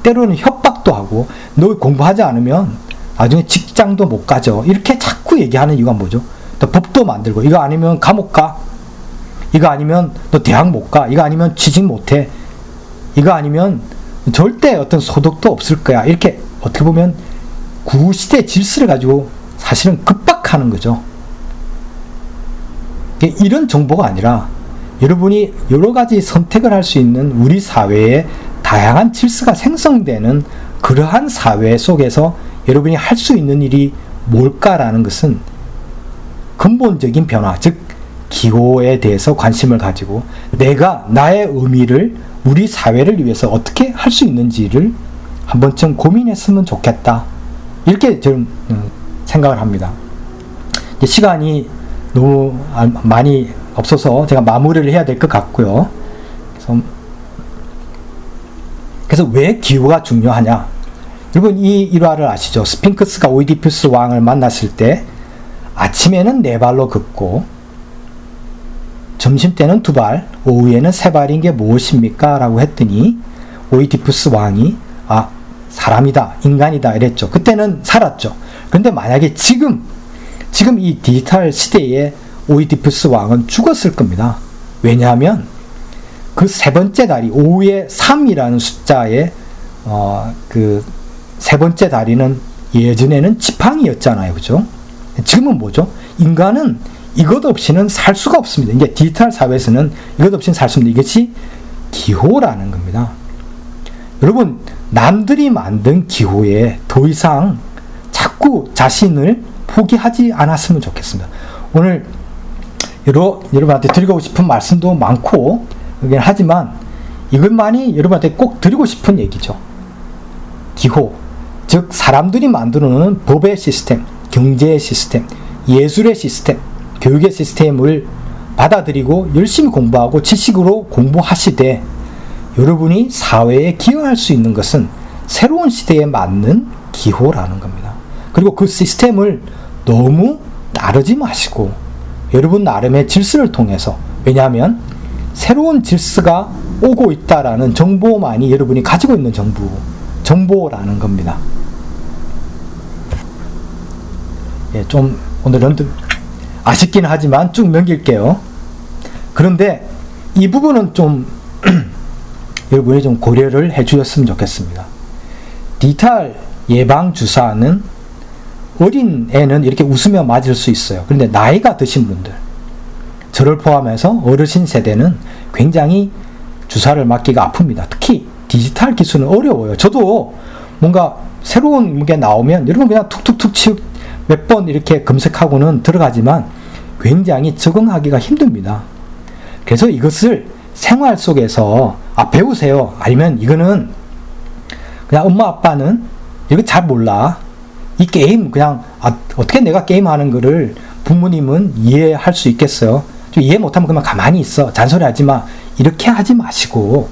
때로는 협박도 하고, 너 공부하지 않으면 나중에 직장도 못 가죠, 이렇게 자꾸 얘기하는 이유가 뭐죠? 또 법도 만들고, 이거 아니면 감옥 가, 이거 아니면 너 대학 못 가, 이거 아니면 취직 못해, 이거 아니면 절대 어떤 소득도 없을 거야, 이렇게 어떻게 보면 구시대 질서를 가지고 사실은 급박하는 거죠. 이런 정보가 아니라 여러분이 여러 가지 선택을 할 수 있는 우리 사회에 다양한 질서가 생성되는 그러한 사회 속에서 여러분이 할 수 있는 일이 뭘까라는 것은 근본적인 변화, 즉 기호에 대해서 관심을 가지고 내가 나의 의미를 우리 사회를 위해서 어떻게 할 수 있는지를 한 번쯤 고민했으면 좋겠다, 이렇게 저는 생각을 합니다. 이제 시간이 너무 많이 없어서 제가 마무리를 해야 될 것 같고요. 그래서 왜 기호가 중요하냐? 여러분 이 일화를 아시죠? 스핑크스가 오이디푸스 왕을 만났을 때 아침에는 4발로 걷고 점심때는 2발, 오후에는 3발인 게 무엇입니까? 라고 했더니 오이디푸스 왕이 사람이다, 인간이다 이랬죠. 그때는 살았죠. 그런데 만약에 지금 이 디지털 시대에 오이디푸스 왕은 죽었을 겁니다. 왜냐하면 그 3번째 다리, 오후에 3이라는 숫자의 그 3번째 다리는 예전에는 지팡이였잖아요. 그죠? 지금은 뭐죠? 인간은 이것 없이는 살 수가 없습니다. 이제 디지털 사회에서는 이것 없이는 살 수 없는, 이것이 기호라는 겁니다. 여러분, 남들이 만든 기호에 더 이상 자꾸 자신을 포기하지 않았으면 좋겠습니다. 오늘 여러분한테 드리고 싶은 말씀도 많고 하지만 이것만이 여러분한테 꼭 드리고 싶은 얘기죠. 기호, 즉 사람들이 만들어놓은 법의 시스템, 경제의 시스템, 예술의 시스템, 교육의 시스템을 받아들이고 열심히 공부하고 지식으로 공부하시되 여러분이 사회에 기여할 수 있는 것은 새로운 시대에 맞는 기호라는 겁니다. 그리고 그 시스템을 너무 따르지 마시고 여러분 나름의 질서를 통해서, 왜냐하면 새로운 질서가 오고 있다라는 정보만이 여러분이 가지고 있는 정보라는 겁니다. 예, 좀 오늘은 아쉽긴 하지만 쭉 넘길게요. 그런데 이 부분은 좀 여러분이 좀 고려를 해 주셨으면 좋겠습니다. 디지털 예방 주사는 어린 애는 이렇게 웃으며 맞을 수 있어요. 그런데 나이가 드신 분들, 저를 포함해서 어르신 세대는 굉장히 주사를 맞기가 아픕니다. 특히 디지털 기술은 어려워요. 저도 뭔가 새로운 게 나오면 여러분 그냥 툭툭툭 몇 번 이렇게 검색하고는 들어가지만 굉장히 적응하기가 힘듭니다. 그래서 이것을 생활 속에서 배우세요. 아니면 이거는 그냥 엄마 아빠는 이거 잘 몰라. 이 게임 그냥 어떻게 내가 게임하는 거를 부모님은 이해할 수 있겠어요? 좀 이해 못하면 그만 가만히 있어. 잔소리 하지 마. 이렇게 하지 마시고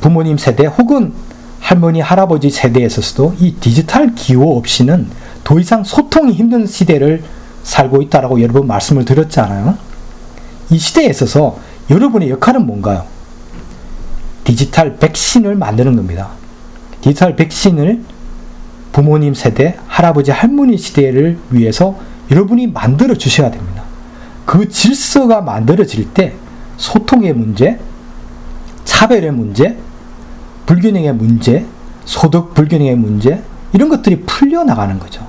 부모님 세대 혹은 할머니 할아버지 세대에 있어서도 이 디지털 기호 없이는 더 이상 소통이 힘든 시대를 살고 있다라고 여러 번 말씀을 드렸잖아요. 이 시대에 있어서 여러분의 역할은 뭔가요? 디지털 백신을 만드는 겁니다. 디지털 백신을 부모님 세대, 할아버지 할머니 시대를 위해서 여러분이 만들어 주셔야 됩니다. 그 질서가 만들어질 때 소통의 문제, 차별의 문제, 불균형의 문제, 소득 불균형의 문제, 이런 것들이 풀려나가는 거죠.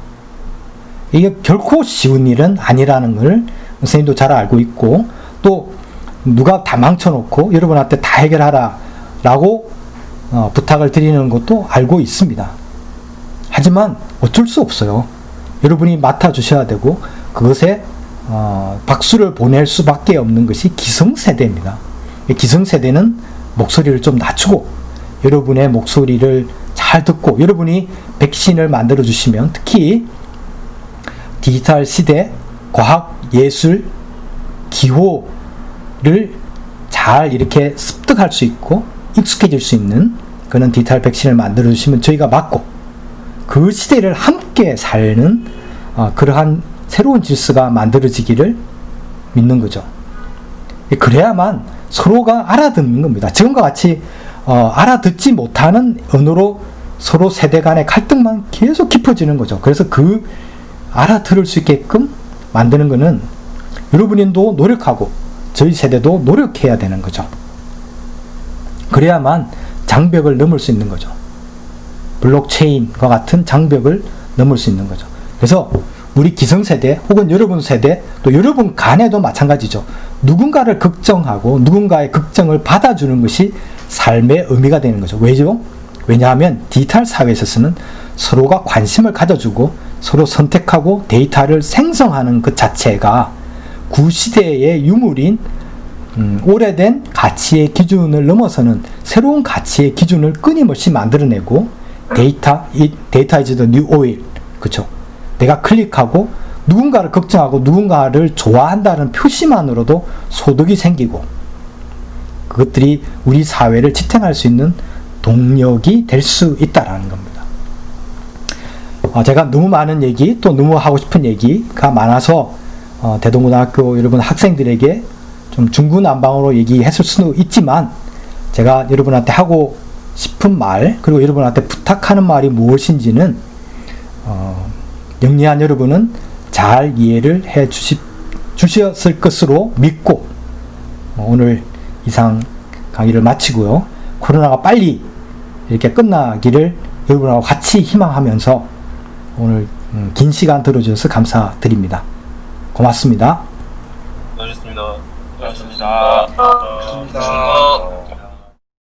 이게 결코 쉬운 일은 아니라는 걸 선생님도 잘 알고 있고, 또 누가 다 망쳐놓고 여러분한테 다 해결하라 라고 부탁을 드리는 것도 알고 있습니다. 하지만 어쩔 수 없어요. 여러분이 맡아주셔야 되고 그것에 박수를 보낼 수밖에 없는 것이 기성세대입니다. 기성세대는 목소리를 좀 낮추고 여러분의 목소리를 잘 듣고 여러분이 백신을 만들어 주시면, 특히 디지털 시대, 과학, 예술, 기호를 잘 이렇게 습득할 수 있고 익숙해질 수 있는 그런 디지털 백신을 만들어 주시면 저희가 맞고 그 시대를 함께 사는 그러한 새로운 질서가 만들어지기를 믿는 거죠. 그래야만 서로가 알아듣는 겁니다. 지금과 같이 알아듣지 못하는 언어로 서로 세대 간의 갈등만 계속 깊어지는 거죠. 그래서 그 알아들을 수 있게끔 만드는 것은 여러분도 노력하고 저희 세대도 노력해야 되는 거죠. 그래야만 장벽을 넘을 수 있는 거죠. 블록체인과 같은 장벽을 넘을 수 있는 거죠. 그래서 우리 기성세대 혹은 여러분 세대, 또 여러분 간에도 마찬가지죠. 누군가를 걱정하고 누군가의 걱정을 받아주는 것이 삶의 의미가 되는 거죠. 왜죠? 왜냐하면 디지털 사회에 있어서는 서로가 관심을 가져주고 서로 선택하고 데이터를 생성하는 것 자체가 구시대의 유물인 오래된 가치의 기준을 넘어서는 새로운 가치의 기준을 끊임없이 만들어내고, 데이터 is the new oil. 그쵸? 내가 클릭하고 누군가를 걱정하고 누군가를 좋아한다는 표시만으로도 소득이 생기고 그것들이 우리 사회를 지탱할 수 있는 동력이 될 수 있다라는 겁니다. 제가 너무 많은 얘기, 또 너무 하고 싶은 얘기가 많아서 대동고등학교 여러분 학생들에게 좀 중구난방으로 얘기했을 수도 있지만, 제가 여러분한테 하고 싶은 말, 그리고 여러분한테 부탁하는 말이 무엇인지는 영리한 여러분은 잘 이해를 해 주셨을 것으로 믿고 오늘 이상 강의를 마치고요. 코로나가 빨리 이렇게 끝나기를 여러분하고 같이 희망하면서 오늘 긴 시간 들어주셔서 감사드립니다. 고맙습니다. 수고하셨습니다. 고맙습니다. 고맙습니다.